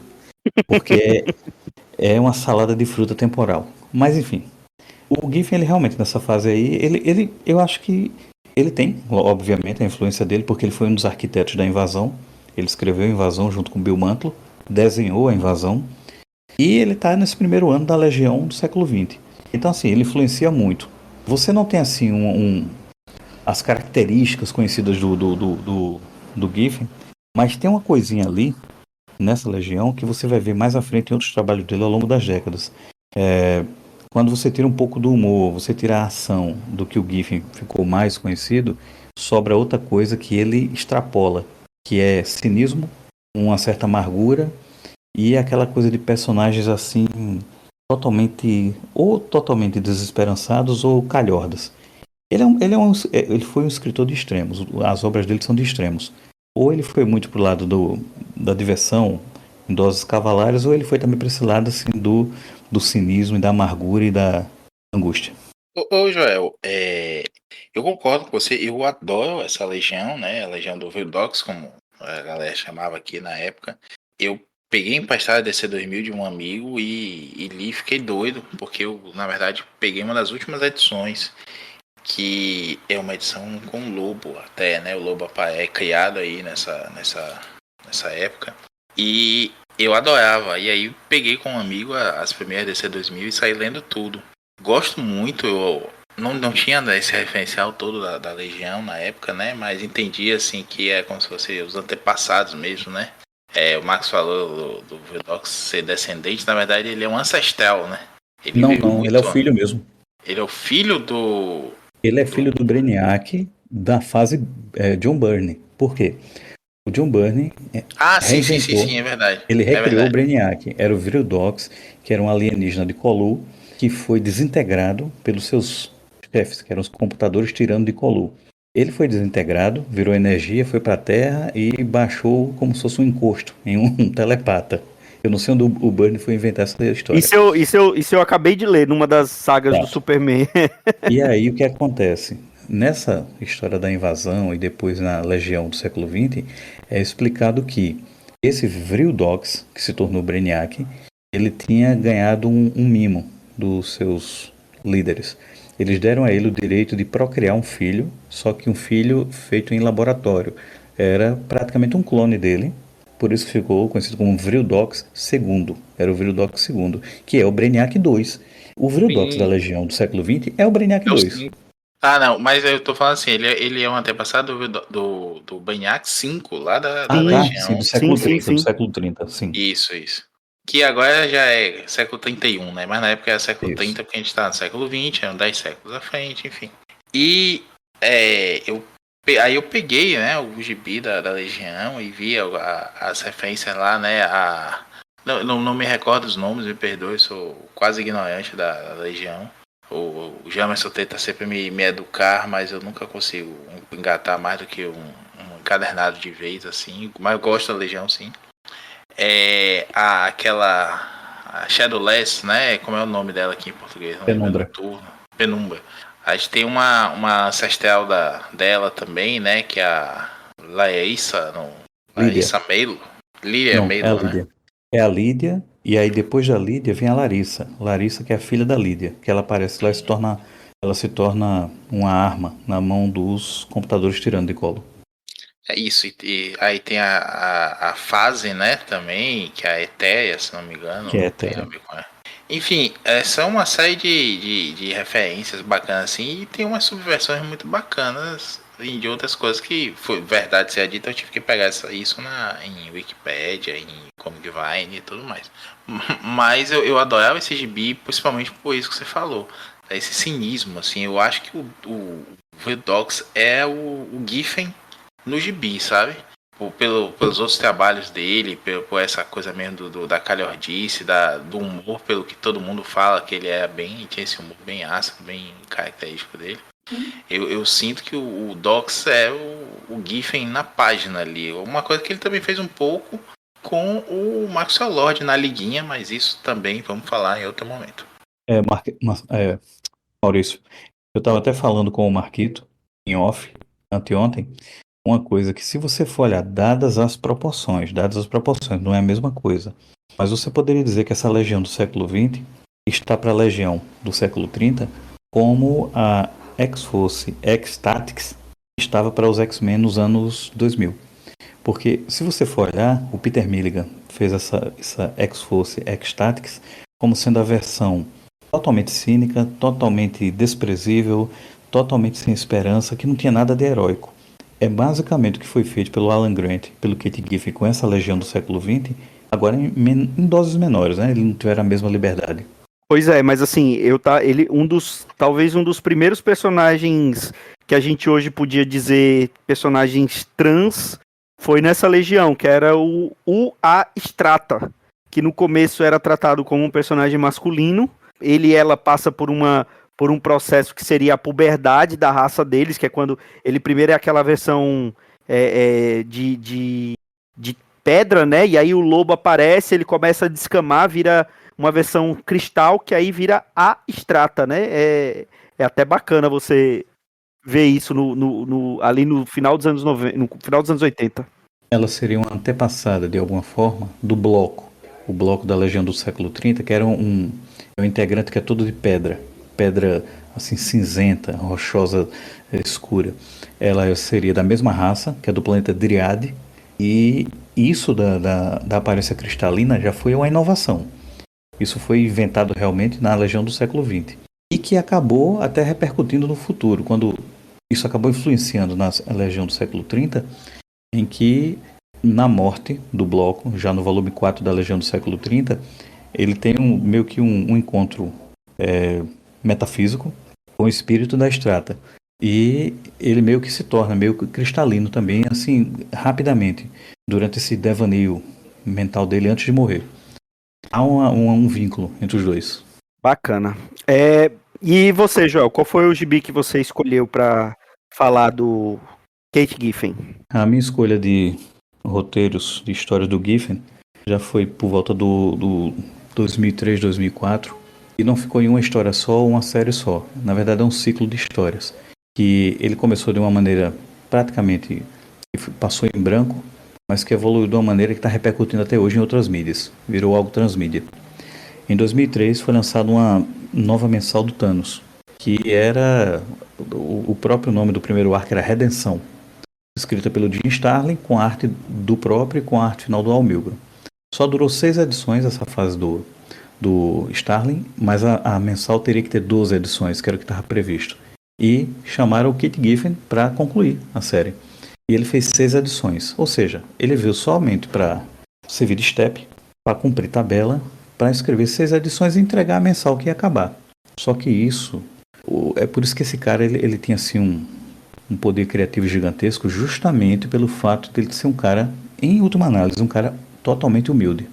Porque é uma salada de fruta temporal. Mas enfim, o Giffen, ele realmente nessa fase aí, eu acho que ele tem, obviamente, a influência dele, porque ele foi um dos arquitetos da invasão. Ele escreveu a invasão junto com Bill Mantlo, desenhou a invasão. E ele está nesse primeiro ano da Legião do século XX. Então, assim, ele influencia muito. Você não tem, assim, as características conhecidas do Giffen, mas tem uma coisinha ali, nessa Legião, que você vai ver mais à frente em outros trabalhos dele ao longo das décadas. Quando você tira um pouco do humor, você tira a ação do que o Giffen ficou mais conhecido, sobra outra coisa que ele extrapola, que é cinismo, uma certa amargura e aquela coisa de personagens assim totalmente desesperançados ou calhordas. Ele foi um escritor de extremos. As obras dele são de extremos. Ou ele foi muito pro lado da diversão, em doses cavalares, ou ele foi também para esse lado assim do cinismo e da amargura e da angústia. Ô, Joel, eu concordo com você, eu adoro essa legião, né? A legião do Vildox, como a galera chamava aqui na época. Eu peguei emprestado a DC 2000 de um amigo e li e fiquei doido, porque eu, na verdade, peguei uma das últimas edições, que é uma edição com o Lobo até, né? O Lobo é criado aí nessa época. E eu adorava. E aí peguei com um amigo as primeiras DC 2000 e saí lendo tudo. Gosto muito, eu não tinha esse referencial todo da Legião na época, né? Mas entendi assim que é como se fosse os antepassados mesmo, né? O Max falou do Vildox ser descendente, na verdade ele é um ancestral, né? Ele Não, veio não, ele é o muito. filho mesmo. Ele é o filho Ele é do. filho do Brainiac da fase John Byrne. Por quê? O John Byrne Ah, sim, reinventou, é verdade. ele É recriou o verdade. Brainiac. Era o Viridox, que era um alienígena de Colu, que foi desintegrado pelos seus chefes, que eram os computadores tirando de Colu. Ele foi desintegrado, virou energia, foi para a Terra e baixou como se fosse um encosto em um telepata. Eu não sei onde o Byrne foi inventar essa história. Isso eu acabei de ler numa das sagas do Pronto. Superman. E aí o que acontece? Nessa história da invasão e depois na Legião do século XX, é explicado que esse Vrildox, que se tornou Brainiac, ele tinha ganhado um mimo dos seus líderes. Eles deram a ele o direito de procriar um filho, só que um filho feito em laboratório. Era praticamente um clone dele, por isso que ficou conhecido como Vrildox II. Era o Vrildox II, que é o Brainiac 2. O Vrildox da Sim, Legião do século XX é o Brainiac é o 2. 5. Ah, não, mas eu tô falando assim, ele é um antepassado do Banhac 5, lá da Ah, tá. Sim, Legião. do Sim, século sim, 30, do sim. século 30, sim. Isso. Que agora já é século 31, né? Mas na época era século Isso. 30, porque a gente tá no século 20, eram 10 séculos à frente, enfim. E aí eu peguei, né, o gibi da Legião e vi as referências lá, né? Não me recordo os nomes, me perdoe, sou quase ignorante da Legião. O Jamerson tenta sempre me educar, mas eu nunca consigo engatar mais do que um encadernado de vez, assim. Mas eu gosto da Legião, sim. Aquela Shadowless, né? Como é o nome dela aqui em português? Não lembro, é Penumbra. Noturno. Penumbra. A gente tem uma ancestral dela também, né? Que é a Laísa, não, Lídia. Laísa Melo. Líria Não, é a Melo, né? Lídia. É a Lídia, e aí depois da Lídia vem a Larissa. Larissa, que é a filha da Lídia, que ela aparece lá e ela se torna uma arma na mão dos computadores tirando de colo. É isso, e aí tem a fase, né, também, que é a Etérea, se não me engano, Que é tem a Etérea. ver com ela. Enfim, são uma série de referências bacanas, assim, e tem umas subversões muito bacanas de outras coisas que, foi verdade ser dita, eu tive que pegar isso em Wikipédia, em Comicvine e tudo mais. Mas eu adorava esse gibi, principalmente por isso que você falou, esse cinismo, assim, eu acho que o Redox é o Giffen no gibi, sabe? Pelos outros trabalhos dele, por essa coisa mesmo da calhordice, do humor, pelo que todo mundo fala, que ele era tinha esse humor bem ácido, bem característico dele. Eu sinto que o Docs é o Giffen na página ali. Uma coisa que ele também fez um pouco com o Maxwell Lord na liguinha, mas isso também vamos falar em outro momento. Maurício, eu estava até falando com o Marquito, em off, anteontem, uma coisa que se você for olhar, dadas as proporções, não é a mesma coisa. Mas você poderia dizer que essa legião do século XX está para a legião do século 30 como a X-Force X-Tactics estava para os X-Men nos anos 2000. Porque se você for olhar, o Peter Milligan fez essa X-Force X-Tactics como sendo a versão totalmente cínica, totalmente desprezível, totalmente sem esperança, que não tinha nada de heróico. É basicamente o que foi feito pelo Alan Grant, pelo Kate Giffen com essa legião do século XX, agora em doses menores, né? Eles não tiveram a mesma liberdade. Pois é, mas assim, ele talvez um dos primeiros personagens que a gente hoje podia dizer personagens trans foi nessa legião, que era o A Strata, que no começo era tratado como um personagem masculino. Ele e ela passa por um processo que seria a puberdade da raça deles, que é quando ele primeiro é aquela versão de pedra, né? E aí o lobo aparece, ele começa a descamar, vira uma versão cristal, que aí vira a Strata, né? É até bacana você ver isso ali no final dos anos 90, no final dos anos 80. Ela seria uma antepassada, de alguma forma, do bloco. O bloco da Legião do século 30, que era um integrante que é todo de pedra. Pedra, assim, cinzenta, rochosa, escura. Ela seria da mesma raça, que é do planeta Dryad. E isso da aparência cristalina já foi uma inovação. Isso foi inventado realmente na Legião do século XX. E que acabou até repercutindo no futuro, quando isso acabou influenciando na Legião do século 30, em que, na morte do bloco, já no volume 4 da Legião do século 30, ele tem meio que um encontro metafísico com o espírito da Strata. E ele meio que se torna meio que cristalino também, assim, rapidamente, durante esse devaneio mental dele antes de morrer. Há um vínculo entre os dois. Bacana. E você, Joel, qual foi o gibi que você escolheu para falar do Kate Giffen? A minha escolha de roteiros de histórias do Giffen já foi por volta do 2003, 2004, e não ficou em uma história só ou uma série só. Na verdade é um ciclo de histórias, que ele começou de uma maneira praticamente que passou em branco, mas que evoluiu de uma maneira que está repercutindo até hoje em outras mídias. Virou algo transmídia. Em 2003 foi lançada uma nova mensal do Thanos, que era o próprio nome do primeiro arco era Redenção, escrita pelo Jim Starlin, com a arte do próprio e com a arte final do Al Milgrom. Só durou 6 edições essa fase do Starlin, mas a mensal teria que ter 12 edições, que era o que estava previsto. e chamaram o Kit Giffen para concluir a série. E ele fez 6 edições, ou seja, ele veio somente para servir de step, para cumprir tabela, para escrever 6 edições e entregar a mensal que ia acabar. Só que isso, é por isso que esse cara ele tinha assim um poder criativo gigantesco, justamente pelo fato de ele ser um cara, em última análise, um cara totalmente humilde.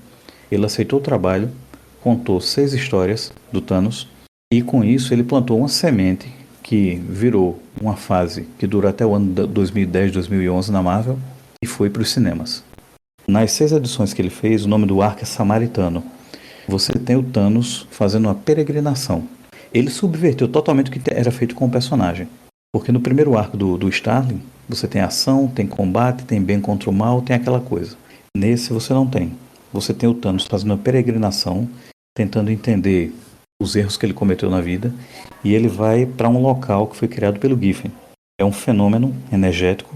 Ele aceitou o trabalho, contou 6 histórias do Thanos, e com isso ele plantou uma semente que virou uma fase que durou até o ano 2010, 2011 na Marvel e foi para os cinemas. Nas 6 edições que ele fez, o nome do arco é Samaritano. Você tem o Thanos fazendo uma peregrinação. Ele subverteu totalmente o que era feito com o personagem. Porque no primeiro arco do Starling, você tem ação, tem combate, tem bem contra o mal, tem aquela coisa. Nesse você não tem. Você tem o Thanos fazendo uma peregrinação, tentando entender os erros que ele cometeu na vida, e ele vai para um local que foi criado pelo Giffen. É um fenômeno energético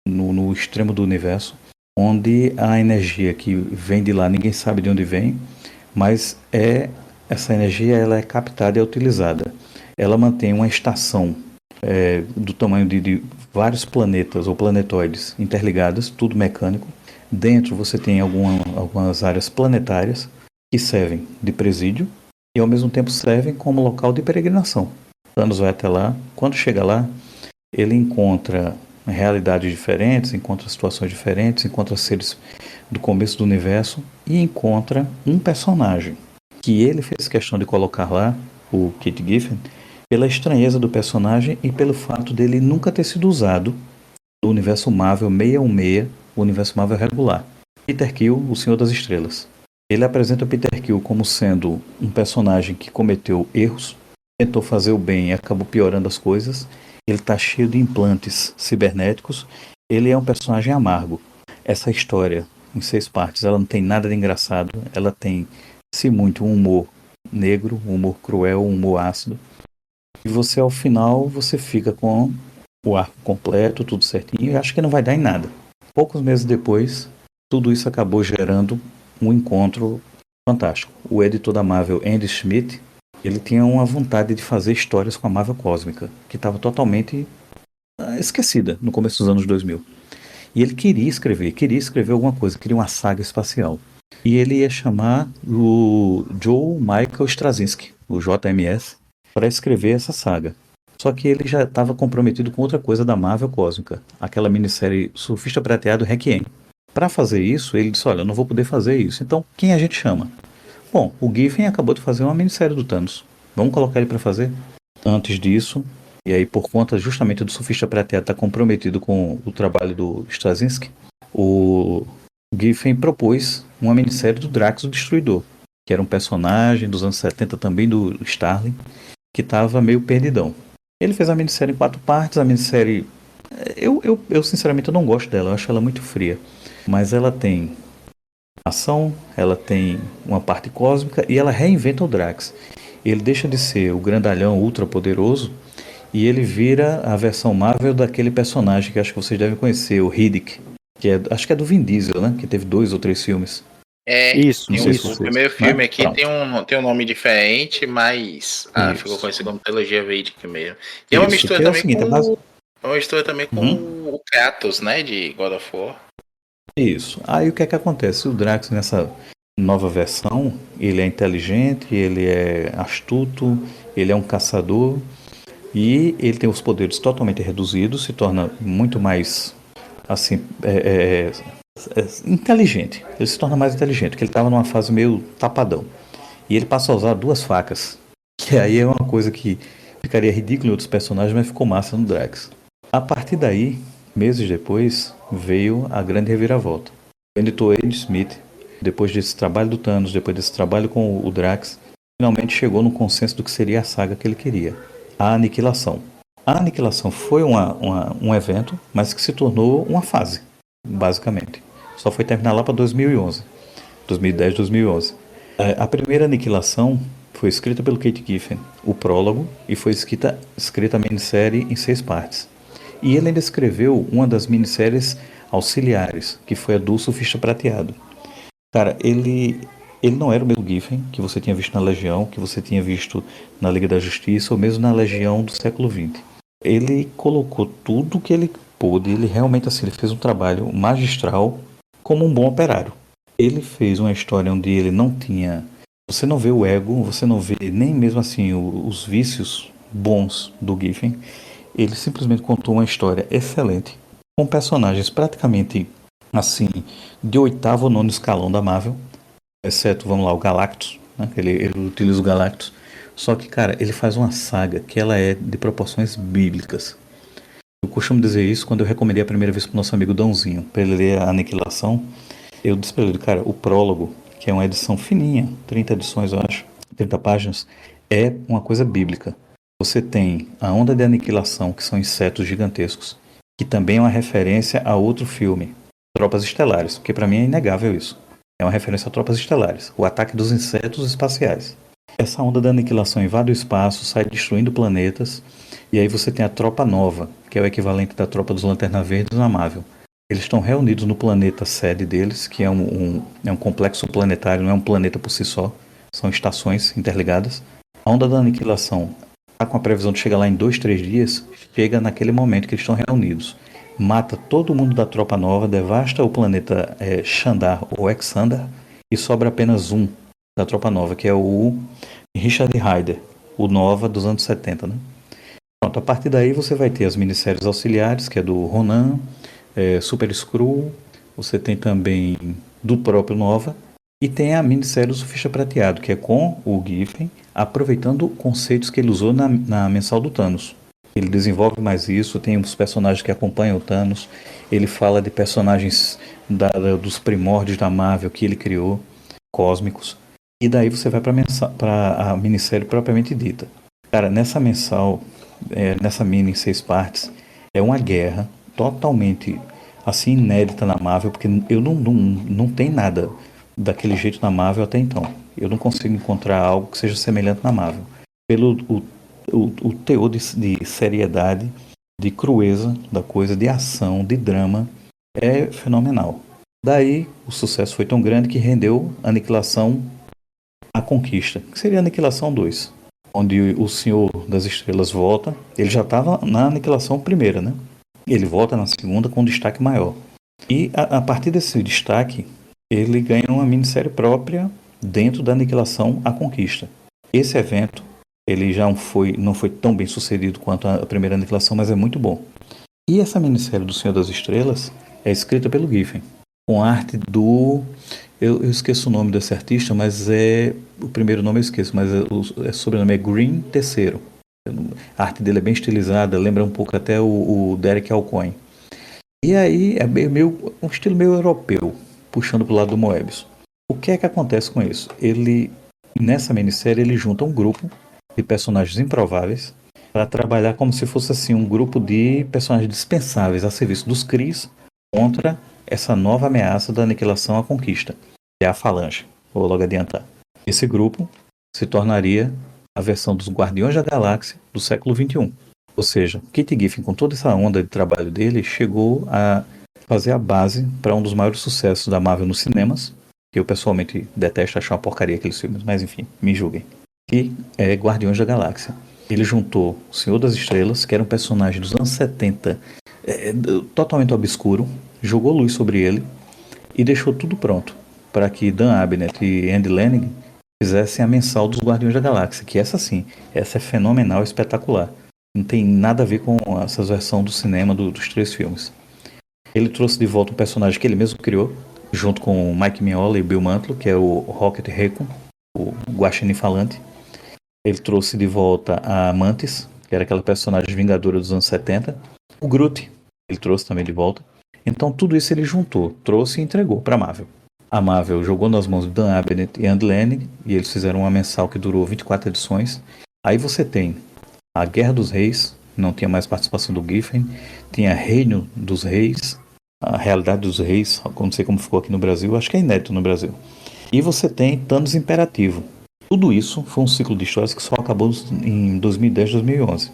no extremo do universo, onde a energia que vem de lá, ninguém sabe de onde vem, mas essa energia ela é captada e é utilizada. Ela mantém uma estação do tamanho de vários planetas ou planetoides interligadas, tudo mecânico. Dentro você tem algumas áreas planetárias que servem de presídio e ao mesmo tempo servem como local de peregrinação. Thanos vai até lá, quando chega lá, ele encontra realidades diferentes, encontra situações diferentes, encontra seres do começo do universo e encontra um personagem que ele fez questão de colocar lá, o Kit Giffen, pela estranheza do personagem e pelo fato dele nunca ter sido usado no universo Marvel 616, o universo Marvel regular. Peter Quill, o Senhor das Estrelas. Ele apresenta o Peter Quill como sendo um personagem que cometeu erros, tentou fazer o bem e acabou piorando as coisas. Ele está cheio de implantes cibernéticos. Ele é um personagem amargo. Essa história, em 6 partes, ela não tem nada de engraçado. Ela tem, se muito, um humor negro, um humor cruel, um humor ácido. E você, ao final, você fica com o arco completo, tudo certinho, e acho que não vai dar em nada. Poucos meses depois, tudo isso acabou gerando um encontro fantástico. O editor da Marvel, Andy Schmidt, ele tinha uma vontade de fazer histórias com a Marvel Cósmica, que estava totalmente esquecida no começo dos anos 2000. E ele queria escrever alguma coisa, queria uma saga espacial. E ele ia chamar o Joe Michael Straczynski, o JMS, para escrever essa saga. Só que ele já estava comprometido com outra coisa da Marvel Cósmica, aquela minissérie Surfista Prateado Requiem. Para fazer isso, ele disse, olha, eu não vou poder fazer isso, então quem a gente chama? Bom, o Giffen acabou de fazer uma minissérie do Thanos. Vamos colocar ele para fazer? Antes disso, e aí por conta justamente do Surfista Prateado estar comprometido com o trabalho do Straczynski, o Giffen propôs uma minissérie do Drax o Destruidor, que era um personagem dos anos 70 também do Starling, que estava meio perdidão. Ele fez a minissérie em 4 partes, a minissérie... Eu sinceramente eu não gosto dela, eu acho ela muito fria. Mas ela tem ação, ela tem uma parte cósmica e ela reinventa o Drax. Ele deixa de ser o grandalhão ultra poderoso e ele vira a versão Marvel daquele personagem que acho que vocês devem conhecer, o Riddick, que acho que é do Vin Diesel, né? Que teve 2 ou 3 filmes. Isso, tem isso. O primeiro filme né? aqui tem um nome diferente, mas ficou conhecido como trilogia Vedic mesmo. E é uma mistura que é o também seguinte, uma mistura também com o Kratos, né, de God of War. Isso. Aí o que é que acontece? O Drax nessa nova versão, ele é inteligente, ele é astuto, ele é um caçador e ele tem os poderes totalmente reduzidos, se torna muito mais assim inteligente. Ele se torna mais inteligente, porque ele estava numa fase meio tapadão. E ele passa a usar 2 facas, que aí é uma coisa que ficaria ridículo em outros personagens, mas ficou massa no Drax. A partir daí, meses depois, veio a grande reviravolta. O editor Andy Smith, depois desse trabalho do Thanos, depois desse trabalho com o Drax, finalmente chegou no consenso do que seria a saga que ele queria, a Aniquilação. A Aniquilação foi um evento, mas que se tornou uma fase, basicamente. Só foi terminar lá para 2011, 2010, 2011. A primeira Aniquilação foi escrita pelo Kate Giffen, o prólogo, e foi escrita a minissérie em 6 partes. E ele ainda escreveu uma das minisséries auxiliares, que foi a do Surfista Prateado. Cara, ele não era o mesmo Giffen que você tinha visto na Legião, que você tinha visto na Liga da Justiça, ou mesmo na Legião do século XX. Ele colocou tudo que ele pôde, ele realmente assim, ele fez um trabalho magistral como um bom operário. Ele fez uma história onde ele não tinha, você não vê o ego, você não vê nem mesmo assim os vícios bons do Giffen. Ele simplesmente contou uma história excelente, com personagens praticamente assim, de oitavo ou nono escalão da Marvel, exceto, vamos lá, o Galactus, né? Ele utiliza o Galactus. Só que, cara, ele faz uma saga que ela é de proporções bíblicas. Eu costumo dizer isso quando eu recomendei a primeira vez pro nosso amigo Dãozinho, para ele ler a Aniquilação. Eu disse pra ele, cara, o prólogo, que é uma edição fininha, 30 edições, eu acho, 30 páginas, é uma coisa bíblica. Você tem a Onda de Aniquilação, que são insetos gigantescos, que também é uma referência a outro filme, Tropas Estelares, porque pra mim é inegável isso. É uma referência a Tropas Estelares, o ataque dos insetos espaciais. Essa onda da aniquilação invade o espaço, sai destruindo planetas, e aí você tem a Tropa Nova, que é o equivalente da Tropa dos Lanterna Verdes na Marvel. Eles estão reunidos no planeta sede deles, que é um complexo planetário, não é um planeta por si só, são estações interligadas. A onda da aniquilação está com a previsão de chegar lá em 2, 3 dias, chega naquele momento que eles estão reunidos. Mata todo mundo da Tropa Nova, devasta o planeta Xandar ou Exandar, e sobra apenas um da Tropa Nova, que é o Richard Ryder, o Nova dos anos 70, né? Pronto, a partir daí você vai ter as minisséries auxiliares, que é do Ronan, Super Skrull, você tem também do próprio Nova, e tem a minissérie do Surfista Prateado, que é com o Giffen, aproveitando conceitos que ele usou na mensal do Thanos. Ele desenvolve mais isso, tem os personagens que acompanham o Thanos, ele fala de personagens dos primórdios da Marvel que ele criou, cósmicos, e daí você vai para a minissérie propriamente dita. Cara, nessa mensal, nessa mini em 6 partes, é uma guerra totalmente assim inédita na Marvel, porque eu não tem nada daquele jeito na Marvel até então. Eu não consigo encontrar algo que seja semelhante na Marvel. Pelo o teor de seriedade, de crueza da coisa, de ação, de drama, é fenomenal. Daí o sucesso foi tão grande que rendeu Aniquilação A Conquista, que seria Aniquilação 2, onde o Senhor das Estrelas volta. Ele já estava na Aniquilação primeira, né? Ele volta na segunda com um destaque maior. E a partir desse destaque, ele ganha uma minissérie própria dentro da Aniquilação A Conquista. Esse evento, ele já não foi tão bem sucedido quanto a primeira Aniquilação, mas é muito bom. E essa minissérie do Senhor das Estrelas é escrita pelo Giffen, com arte do... Eu esqueço o nome desse artista, mas o primeiro nome eu esqueço, mas o sobrenome é Green Terceiro. A arte dele é bem estilizada, lembra um pouco até o Derek Alcoin. E aí é um estilo meio europeu, puxando pro lado do Moebius. O que é que acontece com isso? Nessa minissérie, ele junta um grupo de personagens improváveis para trabalhar como se fosse assim um grupo de personagens dispensáveis a serviço dos Kree contra essa nova ameaça da aniquilação à conquista, que é a Falange. Vou logo adiantar. Esse grupo se tornaria a versão dos Guardiões da Galáxia do século XXI. Ou seja, Kit Giffen, com toda essa onda de trabalho dele, chegou a fazer a base para um dos maiores sucessos da Marvel nos cinemas, que eu pessoalmente detesto achar uma porcaria aqueles filmes, mas enfim, me julguem. Que é Guardiões da Galáxia. Ele juntou o Senhor das Estrelas, que era um personagem dos anos 70, totalmente obscuro, jogou luz sobre ele e deixou tudo pronto para que Dan Abnett e Andy Lanning fizessem a mensal dos Guardiões da Galáxia, que essa sim, essa é fenomenal, espetacular. Não tem nada a ver com essa versão do cinema dos 3 filmes. Ele trouxe de volta um personagem que ele mesmo criou, junto com Mike Mignola e Bill Mantlo, que é o Rocket Raccoon, o Guaxinim Falante. Ele trouxe de volta a Mantis, que era aquela personagem vingadora dos anos 70. O Groot, ele trouxe também de volta. Então tudo isso ele juntou, trouxe e entregou para a Marvel. A Marvel jogou nas mãos de Dan Abnett e Andy Lanning, e eles fizeram uma mensal que durou 24 edições. Aí você tem a Guerra dos Reis, não tinha mais participação do Giffen, tinha Reino dos Reis, a Realidade dos Reis, não sei como ficou aqui no Brasil, acho que é inédito no Brasil. E você tem Thanos Imperativo. Tudo isso foi um ciclo de histórias que só acabou em 2010, 2011.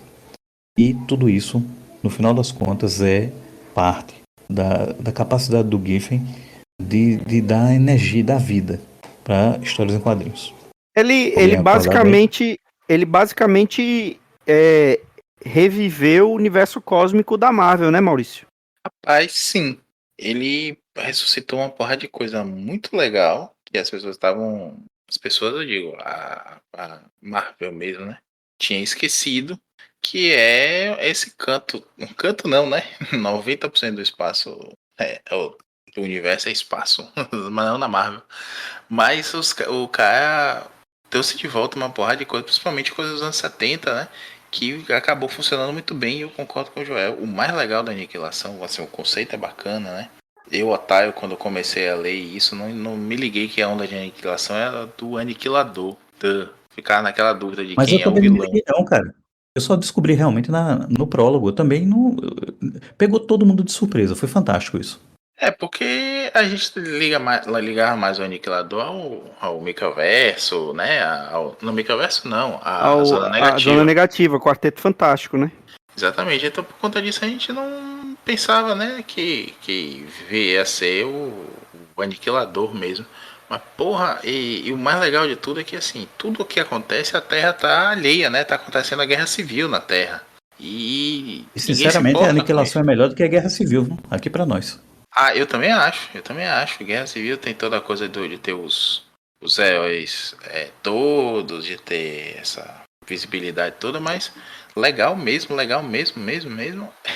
E tudo isso, no final das contas, é parte da capacidade do Giffen de dar energia, da vida para histórias em quadrinhos. Ele basicamente reviveu o universo cósmico da Marvel, né, Maurício? Rapaz, sim. Ele ressuscitou uma porrada de coisa muito legal que as pessoas estavam. As pessoas, eu digo, a Marvel mesmo, né? Tinha esquecido que é esse canto. Um canto não, né? 90% do espaço. Do universo é espaço. Mas não na Marvel. Mas o cara trouxe de volta uma porrada de coisa, principalmente coisas dos anos 70, né? Que acabou funcionando muito bem e eu concordo com o Joel. O mais legal da aniquilação, assim, o conceito é bacana, né? Eu, otário, quando comecei a ler isso, não me liguei que a onda de aniquilação era do aniquilador. Ficar naquela dúvida de Mas eu quem é o também não me vilão. liguei não, cara. Eu só descobri realmente no prólogo. Eu também não... Pegou todo mundo de surpresa. Foi fantástico isso. É porque a gente ligava mais o aniquilador ao microverso, né? No microverso não, a zona A Zona negativa. Negativa, Quarteto Fantástico, né? Exatamente, então por conta disso a gente não pensava, né, que ia ser o aniquilador mesmo. Mas porra, e o mais legal de tudo é que assim, tudo o que acontece, a Terra tá alheia, né? Tá acontecendo a guerra civil na Terra. E E, ninguém se sinceramente, a importa com aniquilação isso. é melhor do que a guerra civil, viu? Aqui pra nós. Ah, eu também acho, eu também acho. Guerra Civil tem toda a coisa de ter os heróis todos, de ter essa visibilidade toda, mas legal mesmo,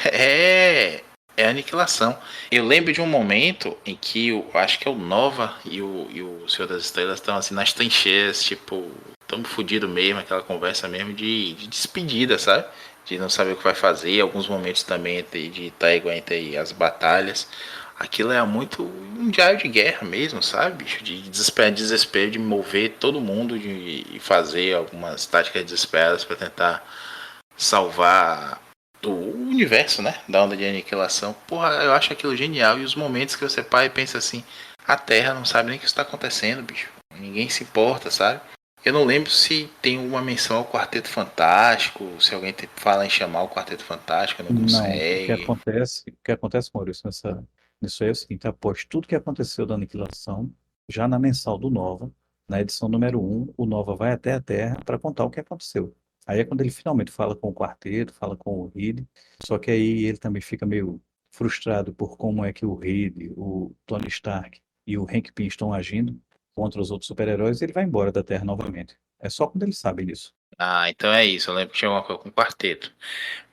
é a aniquilação. Eu lembro de um momento em que eu acho que é o Nova e o Senhor das Estrelas estão assim nas trincheiras, tipo, tamo fudido mesmo, aquela conversa mesmo de despedida, sabe? De não saber o que vai fazer, alguns momentos também de trégua entre as batalhas. Aquilo é muito um diário de guerra mesmo, sabe, bicho? De desespero de mover todo mundo de fazer algumas táticas desesperadas para tentar salvar o universo, né? Da onda de aniquilação. Porra, eu acho aquilo genial. E os momentos que você para e pensa assim: a Terra não sabe nem o que está acontecendo, bicho. Ninguém se importa, sabe? Eu não lembro se tem uma menção ao Quarteto Fantástico, se alguém fala em chamar o Quarteto Fantástico, não Não, consegue. o que acontece, Maurício, nisso aí é o seguinte, após tudo que aconteceu da aniquilação, já na mensal do Nova, na edição número 1, o Nova vai até a Terra para contar o que aconteceu. Aí é quando ele finalmente fala com o quarteto, fala com o Reed, só que aí ele também fica meio frustrado por como é que o Reed, o Tony Stark e o Hank Pym estão agindo contra os outros super-heróis e ele vai embora da Terra novamente. É só quando ele sabe disso. Ah, então é isso. Eu lembro que tinha uma coisa com o quarteto.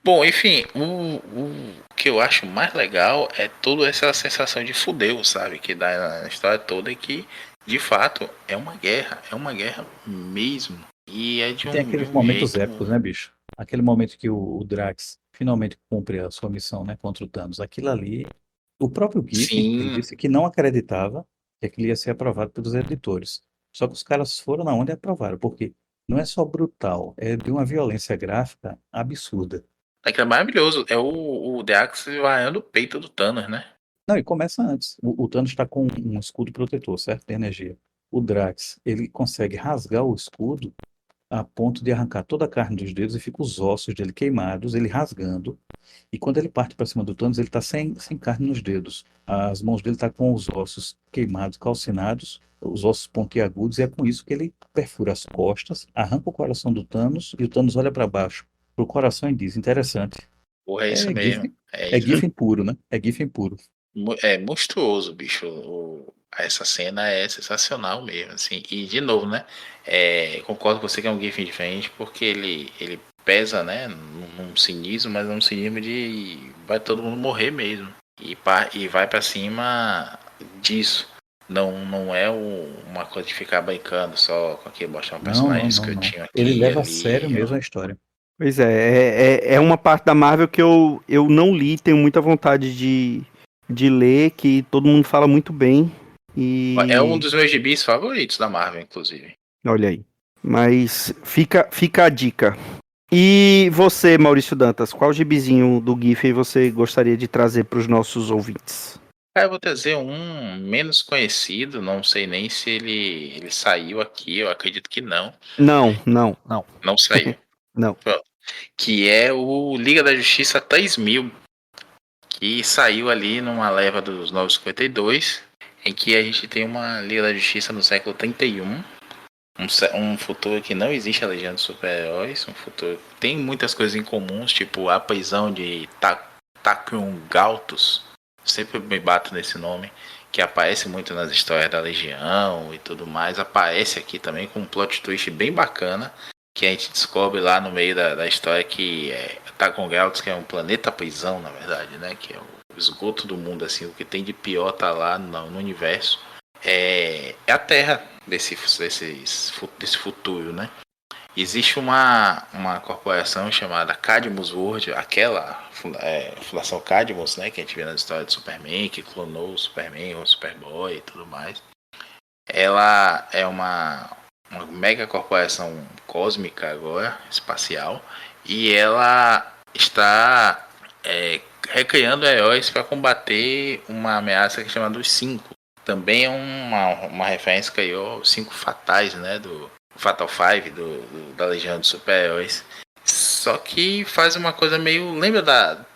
Bom, enfim, o que eu acho mais legal é toda essa sensação de fudeu, sabe? Que dá na história toda e que, de fato, é uma guerra mesmo. E é E de tem de aqueles um momentos jeito. épicos, né, bicho? Aquele momento que o Drax finalmente cumpre a sua missão, né, contra o Thanos. Aquilo ali, o próprio Giffen, ele Sim, disse que não acreditava que aquilo ia ser aprovado pelos editores. Só que os caras foram na onda e aprovaram, porque não é só brutal, é de uma violência gráfica absurda. é que é maravilhoso. É o Deax vaiando o peito do Thanos, né? Não, e começa antes. O Thanos está com um escudo protetor, certo? De energia. O Drax, ele consegue rasgar o escudo a ponto de arrancar toda a carne dos dedos e fica os ossos dele queimados, ele rasgando. E quando ele parte para cima do Thanos, ele está sem carne nos dedos. As mãos dele estão com os ossos queimados, calcinados, os ossos pontiagudos, e é com isso que ele perfura as costas, arranca o coração do Thanos, e o Thanos olha para baixo, para o coração e diz: interessante. Porra, é isso É mesmo. GIF, É é isso. GIF puro, né? É GIF puro. É monstruoso, bicho. Essa cena é sensacional mesmo, assim. E de novo, né? Concordo com você que é um GIF diferente, porque ele pesa, né? Num cinismo, mas num cinismo de vai todo mundo morrer mesmo. E vai pra cima disso. Não é uma coisa de ficar brincando só com aquele mostrar um Não, personagem não, não, não. escrotinho Ele aqui e leva a sério ali. mesmo a história. Pois é uma parte da Marvel que eu não li, tenho muita vontade de ler, que todo mundo fala muito bem. É um E dos meus gibis favoritos da Marvel, inclusive. olha aí. Mas fica a dica. E você, Maurício Dantas, qual gibizinho do GIF você gostaria de trazer para os nossos ouvintes? Ah, eu vou trazer um menos conhecido, não sei nem se ele saiu aqui, eu acredito que não. Não, Não saiu. não. Pronto. Que é o Liga da Justiça 3000, que saiu ali numa leva dos 952, em que a gente tem uma Liga da Justiça no século 31, um futuro que não existe a Legião dos Super-Heróis, um futuro que tem muitas coisas em comuns, tipo a prisão de Takuyon Galtus, sempre me bato nesse nome, que aparece muito nas histórias da Legião e tudo mais, aparece aqui também com um plot twist bem bacana, que a gente descobre lá no meio da história que Takuyon Galtus, que é um planeta prisão, na verdade, né, que é o esgoto do mundo, assim, o que tem de pior tá lá no universo. É a Terra desse futuro, né? Existe uma corporação chamada Cadmus World, aquela Fundação Cadmus, né? Que a gente vê nas histórias de Superman, que clonou o Superman, o Superboy e tudo mais. Ela é uma mega corporação cósmica agora, espacial, e ela está recriando heróis para combater uma ameaça que é chamada dos Cinco. Também é uma referência que criou os Cinco Fatais, né? Do Fatal Five, da Legião dos Super-Heróis. Só que faz uma coisa meio... Lembra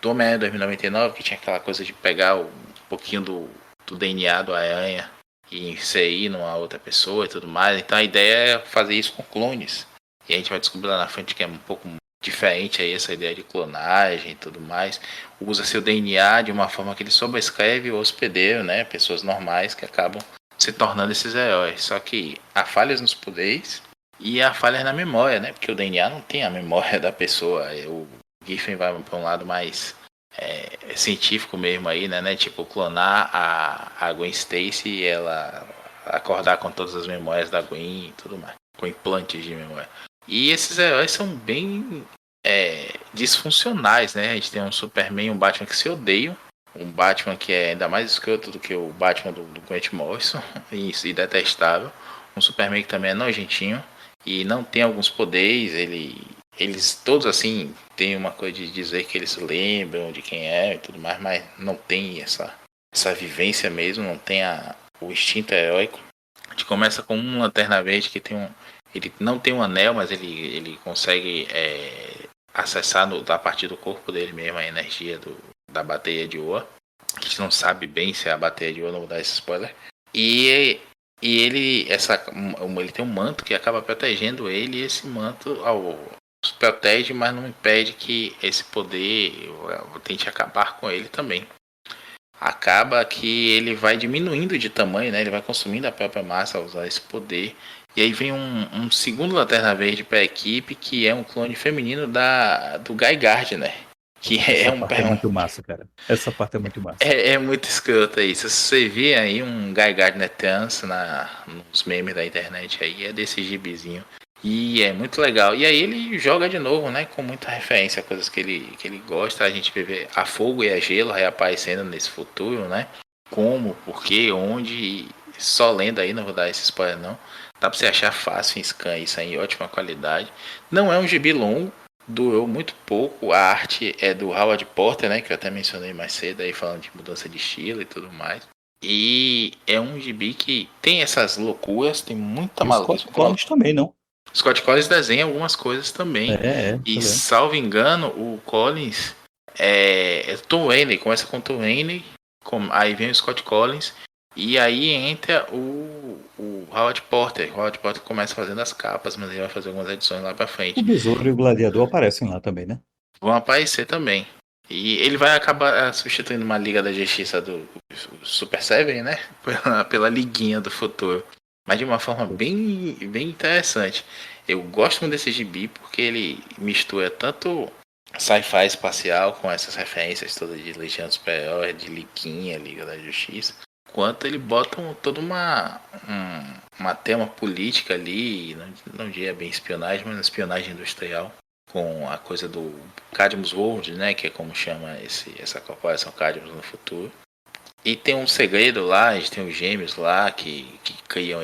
do Homem-Aranha 2099, que tinha aquela coisa de pegar um pouquinho do DNA do Aranha e inserir numa outra pessoa e tudo mais. Então a ideia é fazer isso com clones. E a gente vai descobrir lá na frente que é um pouco diferente aí essa ideia de clonagem e tudo mais. Usa seu DNA de uma forma que ele sobrescreve o hospedeiro, né? Pessoas normais que acabam se tornando esses heróis. Só que há falhas nos poderes e há falhas na memória, né? Porque o DNA não tem a memória da pessoa. O Giffen vai para um lado mais científico mesmo aí, né? Tipo, clonar a Gwen Stacy e ela acordar com todas as memórias da Gwen e tudo mais. Com implantes de memória. E esses heróis são bem disfuncionais, né? A gente tem um Superman e um Batman que se odeiam. Um Batman que é ainda mais escroto do que o Batman do Grant Morrison e detestável. Um Superman que também é nojentinho e não tem alguns poderes. Eles todos assim têm uma coisa de dizer que eles lembram de quem é e tudo mais, mas não tem essa vivência mesmo, não tem o instinto heróico. A gente começa com um Lanterna Verde que tem ele não tem um anel, mas ele consegue acessar a partir do corpo dele mesmo a energia da bateria de Oa. A gente não sabe bem se é a bateria de Oa, não vou dar esse spoiler. E ele tem um manto que acaba protegendo ele, e esse manto os protege, mas não impede que esse poder tente acabar com ele também. Acaba que ele vai diminuindo de tamanho, né? Ele vai consumindo a própria massa ao usar esse poder. E aí vem um segundo Lanterna Verde para a equipe, que é um clone feminino do Guy Gardner. Que Essa parte é muito massa, cara. Essa parte é muito massa. É muito escroto isso. Se você vê aí um Guy Gardner trans nos memes da internet aí, é desse gibizinho. E é muito legal. E aí ele joga de novo, né? Com muita referência a coisas que ele gosta. A gente vê a fogo e a gelo reaparecendo nesse futuro, né? Como, por quê, onde. Só lendo aí, não vou dar esse spoiler não. Dá pra você achar fácil em scan, isso aí em ótima qualidade. Não é um gibi longo, durou muito pouco. A arte é do Howard Porter, né? Que eu até mencionei mais cedo aí, falando de mudança de estilo e tudo mais. E é um gibi que tem essas loucuras, tem muita maluquice. Scott Collins também, não? Scott Collins desenha algumas coisas também. E salvo engano, o Collins é Tom Rainey, começa com Tom Rainey, aí vem o Scott Collins. E aí entra o Howard Porter. O Howard Porter começa fazendo as capas, mas ele vai fazer algumas edições lá pra frente. O Besouro e o Gladiador aparecem lá também, né? Vão aparecer também. E ele vai acabar substituindo uma Liga da Justiça do Super Seven, né? Pela Liguinha do Futuro. Mas de uma forma bem, bem interessante. Eu gosto muito desse gibi porque ele mistura tanto sci-fi espacial com essas referências todas de Legião dos Super-Heróis, de Liguinha, Liga da Justiça, quanto ele bota toda uma tema política ali, não diria bem espionagem, mas espionagem industrial, com a coisa do Cadmus World, né, que é como chama essa corporação Cadmus no futuro. E tem um segredo lá, a gente tem os gêmeos lá que criam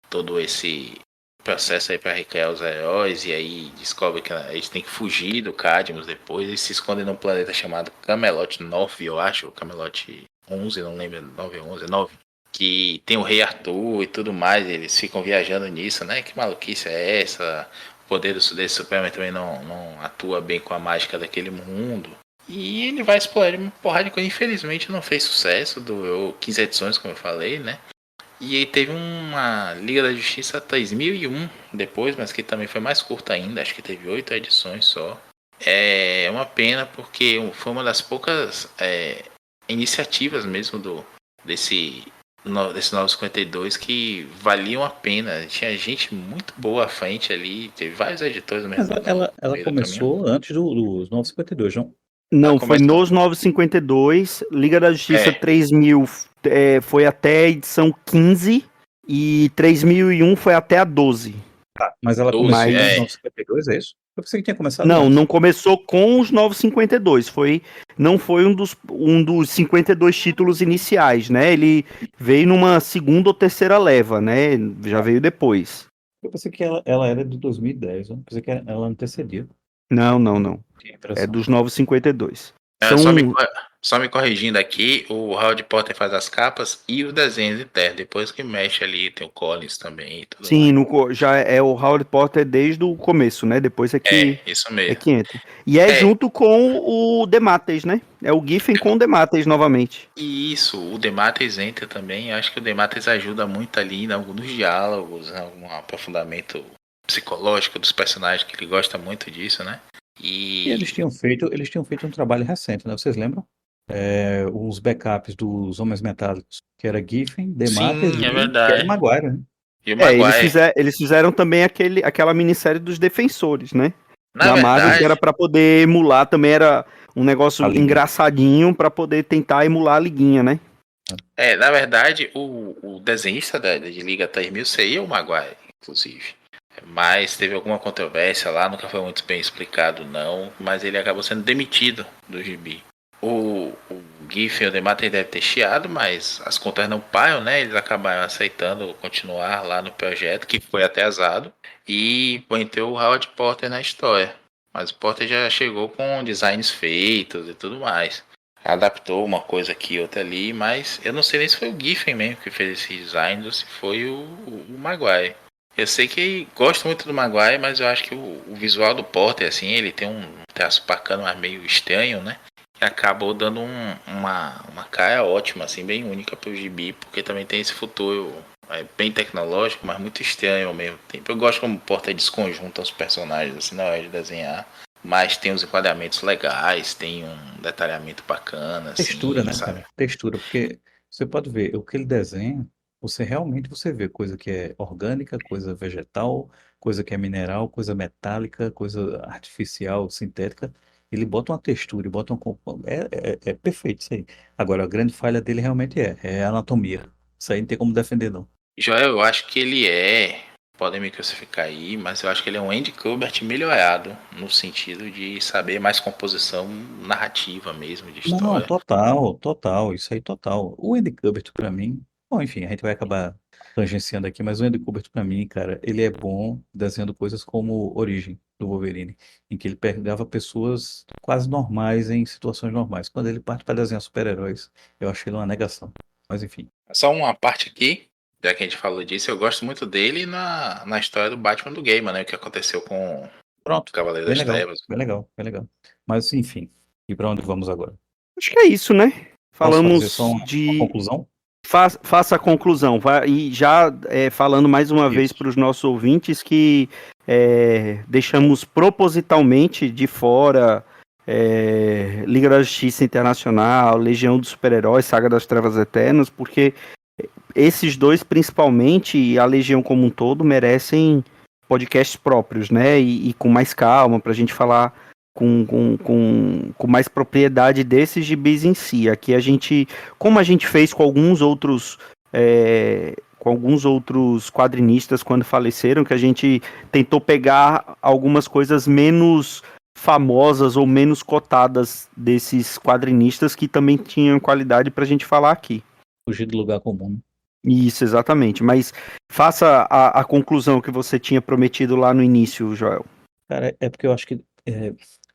todo esse processo aí para recriar os heróis, e aí descobre que eles têm que fugir do Cadmus depois, eles se escondem num planeta chamado Camelot 9, eu acho, Camelot 11, não lembro, 9 ou 11, 9, que tem o Rei Arthur e tudo mais, eles ficam viajando nisso, né, que maluquice é essa? O poder desse Superman também não atua bem com a mágica daquele mundo. E ele vai explorar uma porrada de coisa. Infelizmente não fez sucesso, durou 15 edições, como eu falei, né? E aí teve uma Liga da Justiça 3001 depois, mas que também foi mais curta ainda, acho que teve 8 edições só. É uma pena porque foi uma das poucas iniciativas mesmo desse, desse 952 que valiam a pena. Tinha gente muito boa à frente ali, teve vários editores Mas mesmo no ela meio do caminho. começou antes dos 952, não? Ela Não, foi começa. nos 952, Liga da Justiça É, 3000 foi até a edição 15 e 3001 foi até a 12. Mas ela 12, começou nos Mas 952, é isso? Eu pensei que tinha começado não, antes. não começou com os 952, não foi um dos 52 títulos iniciais, né? Ele veio numa segunda ou terceira leva, né? Já veio depois. Eu pensei que ela era de 2010, eu pensei que ela antecedia. Não, não, não. Tinha a É impressão. dos 952. É, só me, São, só me corrigindo aqui, o Howard Potter faz as capas e os desenhos internos. Depois que mexe ali, tem o Collins também e tudo sim, mais. já é o Howard Potter desde o começo, né? Depois Isso é mesmo. que entra. E é É, junto com o Demates, né? É o Giffen com o Demates novamente. e isso, o Demates entra também. Acho que o Demates ajuda muito ali em alguns diálogos, em algum aprofundamento psicológico dos personagens, que ele gosta muito disso, né? E E eles tinham feito um trabalho recente, né? Vocês lembram? Os backups dos Homens Metálicos, que era Giffen, Dematis sim, é e Kelly verdade. Maguire, né? E o É, eles, Maguire. fizer, eles fizeram também aquela minissérie dos Defensores, né? Na Da Marvel, que era verdade, pra poder emular, também era um A negócio Liga. engraçadinho pra poder tentar emular a liguinha, né? na verdade, o desenhista de Liga 3000 seria o Maguire, inclusive. Mas teve alguma controvérsia lá, nunca foi muito bem explicado, não. Mas ele acabou sendo demitido do gibi. O Giffen e o Demater deve ter chiado, mas as contas não param, né? Eles acabaram aceitando continuar lá no projeto, que foi atrasado. E entrou o Howard Porter na história. Mas o Porter já chegou com designs feitos e tudo mais. Adaptou uma coisa aqui, outra ali, mas eu não sei nem se foi o Giffen mesmo que fez esse design ou se foi o Maguire. Eu sei que gosto muito do Maguire, mas eu acho que o visual do Porter, assim, ele tem um traço bacana, mas meio estranho, né? Que acabou dando uma cara ótima, assim, bem única pro gibi, porque também tem esse futuro bem tecnológico, mas muito estranho ao mesmo tempo. Eu gosto como o Porter desconjunta os personagens, assim, na hora de desenhar. Mas tem os enquadramentos legais, tem um detalhamento bacana, Textura, assim, né, sabe? cara? Textura, porque você pode ver, o que ele desenha, você vê coisa que é orgânica, coisa vegetal, coisa que é mineral, coisa metálica, coisa artificial, sintética. Ele bota uma textura, e bota é perfeito isso aí. Agora, a grande falha dele realmente é a anatomia. Isso aí não tem como defender, não. Joel, eu acho que ele podem me crucificar aí, mas eu acho que ele é um Andy Kubert melhorado, no sentido de saber mais composição narrativa mesmo, de Não, história. total, total, isso aí total. O Andy Kubert, pra mim, bom, enfim, a gente vai acabar tangenciando aqui, mas o Andy Kubert, pra mim, cara, ele é bom desenhando coisas como Origem, do Wolverine, em que ele pegava pessoas quase normais em situações normais. Quando ele parte para desenhar super-heróis, eu achei ele uma negação. Mas enfim, Só uma parte aqui, já que a gente falou disso, eu gosto muito dele na história do Batman do Gaiman, né? O que aconteceu com o pronto, Cavaleiro bem das legal, Trevas. bem legal, bem legal. Mas enfim, e pra onde vamos agora? Acho que é isso, né? Posso fazer só Falamos uma de. conclusão? Faça a conclusão. E já falando mais uma vez Isso. para os nossos ouvintes que deixamos propositalmente de fora Liga da Justiça Internacional, Legião dos Super-Heróis, Saga das Trevas Eternas, porque esses dois, principalmente, e a Legião como um todo, merecem podcasts próprios, né? E com mais calma, para a gente falar com mais propriedade desses gibis em si. Aqui a gente, como a gente fez com alguns outros quadrinistas quando faleceram, que a gente tentou pegar algumas coisas menos famosas ou menos cotadas desses quadrinistas que também tinham qualidade para a gente falar aqui. Fugir do lugar comum. Isso, exatamente. Mas faça a conclusão que você tinha prometido lá no início, Joel. Cara, é porque eu acho que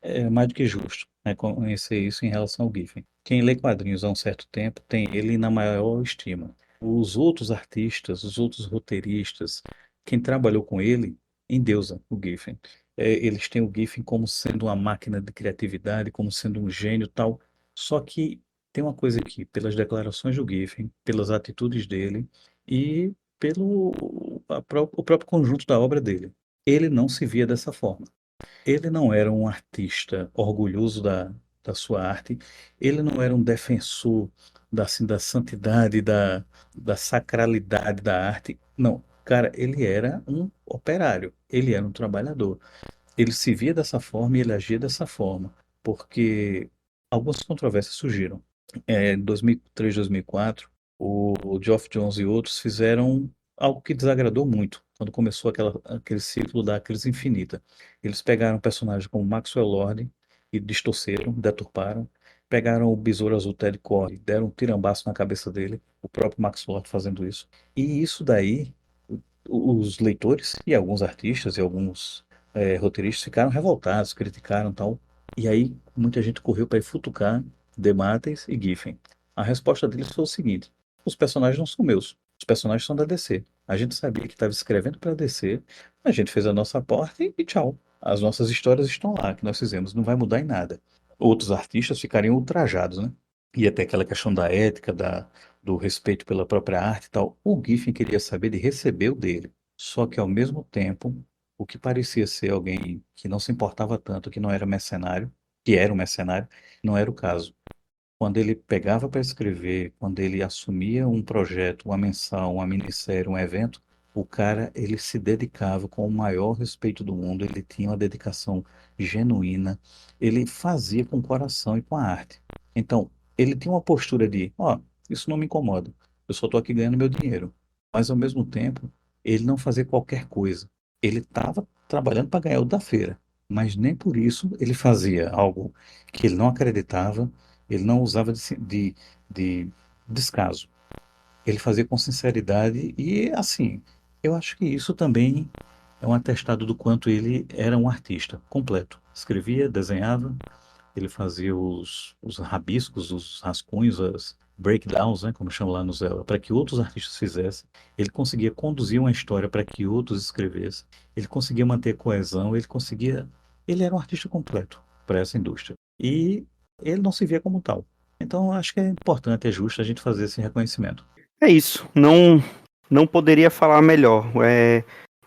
é mais do que justo, né, conhecer isso em relação ao Giffen. Quem lê quadrinhos há um certo tempo tem ele na maior estima. Os outros artistas, os outros roteiristas, quem trabalhou com ele, endeusa o Giffen. Eles têm o Giffen como sendo uma máquina de criatividade, como sendo um gênio tal. Só que tem uma coisa aqui, pelas declarações do Giffen, pelas atitudes dele, e o próprio conjunto da obra dele. Ele não se via dessa forma. Ele não era um artista orgulhoso da sua arte, ele não era um defensor assim, da santidade, da sacralidade da arte. Não, cara, ele era um operário, ele era um trabalhador. Ele se via dessa forma e ele agia dessa forma, porque algumas controvérsias surgiram. Em 2003, 2004, o Geoff Johns e outros fizeram algo que desagradou muito quando começou aquele ciclo da crise infinita. Eles pegaram um personagem como Maxwell Lord e distorceram, deturparam. Pegaram o Besouro Azul Ted Kord, deram um tirambaço na cabeça dele, o próprio Max Lord fazendo isso. E isso daí, os leitores e alguns artistas e alguns roteiristas ficaram revoltados, criticaram tal. E aí muita gente correu para ir futucar Demates e Giffen. A resposta deles foi o seguinte: os personagens não são meus, os personagens são da DC. A gente sabia que estava escrevendo para DC, a gente fez a nossa parte e tchau. As nossas histórias estão lá, que nós fizemos, não vai mudar em nada. Outros artistas ficariam ultrajados, né? E até aquela questão da ética, do respeito pela própria arte e tal. O Giffen queria saber de receber o dele. Só que, ao mesmo tempo, o que parecia ser alguém que não se importava tanto, que não era mercenário, que era um mercenário, não era o caso. Quando ele pegava para escrever, quando ele assumia um projeto, uma mensal, uma minissérie, um evento, o cara, ele se dedicava com o maior respeito do mundo, ele tinha uma dedicação genuína, ele fazia com o coração e com a arte. Então, ele tinha uma postura de, ó, isso não me incomoda, eu só estou aqui ganhando meu dinheiro. Mas, ao mesmo tempo, ele não fazia qualquer coisa. Ele estava trabalhando para ganhar o da feira, mas nem por isso ele fazia algo que ele não acreditava, ele não usava de descaso. Ele fazia com sinceridade e, assim, eu acho que isso também é um atestado do quanto ele era um artista completo. Escrevia, desenhava, ele fazia os rabiscos, os rascunhos, as breakdowns, né, como chama lá no Zella, para que outros artistas fizessem. Ele conseguia conduzir uma história para que outros escrevessem. Ele conseguia manter coesão, ele conseguia. Ele era um artista completo para essa indústria. E ele não se via como tal. Então, acho que é importante, é justo a gente fazer esse reconhecimento. É isso, não poderia falar melhor.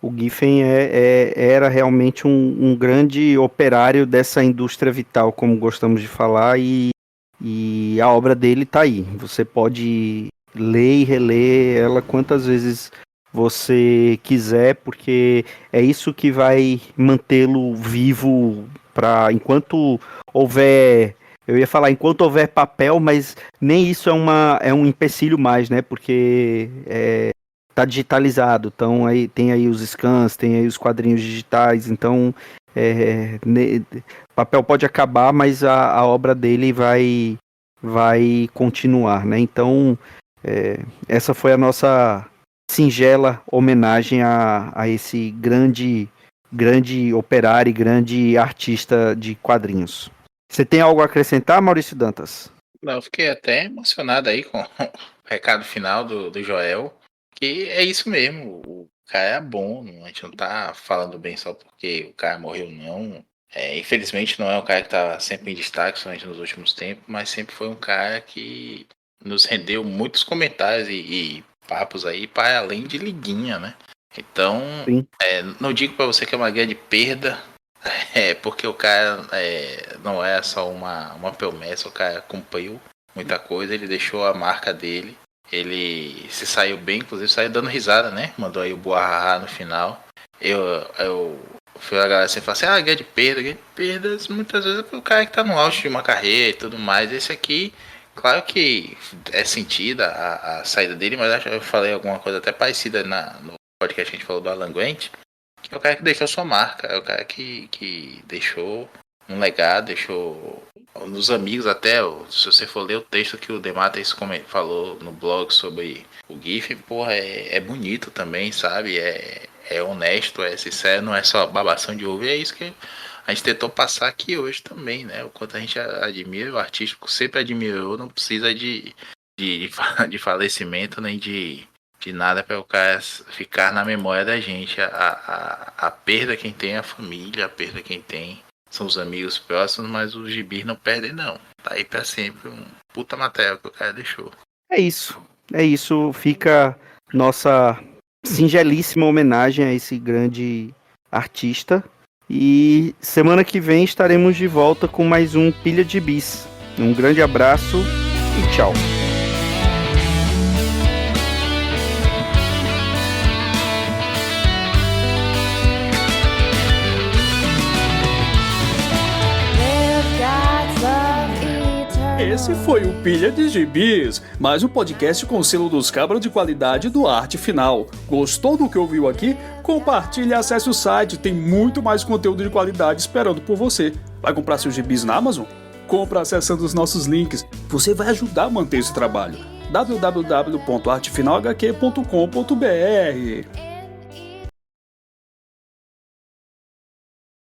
O Giffen era realmente um grande operário dessa indústria vital, como gostamos de falar, e a obra dele está aí. Você pode ler e reler ela quantas vezes você quiser, porque é isso que vai mantê-lo vivo para enquanto houver. Eu ia falar enquanto houver papel, mas nem isso é um empecilho mais, né? Porque tá digitalizado, então aí tem aí os scans, tem aí os quadrinhos digitais, então papel pode acabar, mas a obra dele vai continuar, né? Então essa foi a nossa singela homenagem a esse grande operário e grande artista de quadrinhos. Você tem algo a acrescentar, Maurício Dantas? Não, eu fiquei até emocionado aí com o recado final do Joel, que é isso mesmo, o cara é bom, a gente não tá falando bem só porque o cara morreu, não. Infelizmente não é um cara que tá sempre em destaque, somente nos últimos tempos, mas sempre foi um cara que nos rendeu muitos comentários e papos aí para além de liguinha, né? Então, Sim. não digo para você que é uma grande perda, porque o cara não é só uma promessa, o cara cumpriu muita coisa, ele deixou a marca dele, ele se saiu bem, inclusive saiu dando risada, né? Mandou aí o Boahaha no final. Eu fui a galera assim, fala assim, grande perdas, muitas vezes é pro cara que tá no auge de uma carreira e tudo mais. Esse aqui, claro que é sentida a saída dele, mas acho que eu falei alguma coisa até parecida no podcast que a gente falou do Alan Grant. É o cara que deixou sua marca, é o cara que deixou um legado, deixou nos amigos até, se você for ler o texto que o Dematis falou no blog sobre o GIF, porra, é bonito também, sabe? É honesto, é sincero, não é só babação de ovo, e é isso que a gente tentou passar aqui hoje também, né? O quanto a gente admira o artístico, sempre admirou, não precisa de falecimento nem de nada para o cara ficar na memória da gente. A perda quem tem é a família, a perda quem tem são os amigos próximos, mas os gibis não perdem não. Tá aí para sempre um puta material que o cara deixou. É isso. Fica nossa singelíssima homenagem a esse grande artista. E semana que vem estaremos de volta com mais um Pilha de Bis. Um grande abraço e tchau. Esse foi o Pilha de Gibis, mais um podcast com o selo dos cabras de qualidade do Arte Final. Gostou do que ouviu aqui? Compartilhe e acesse o site, tem muito mais conteúdo de qualidade esperando por você. Vai comprar seus gibis na Amazon? Compra acessando os nossos links, você vai ajudar a manter esse trabalho. www.artefinalhq.com.br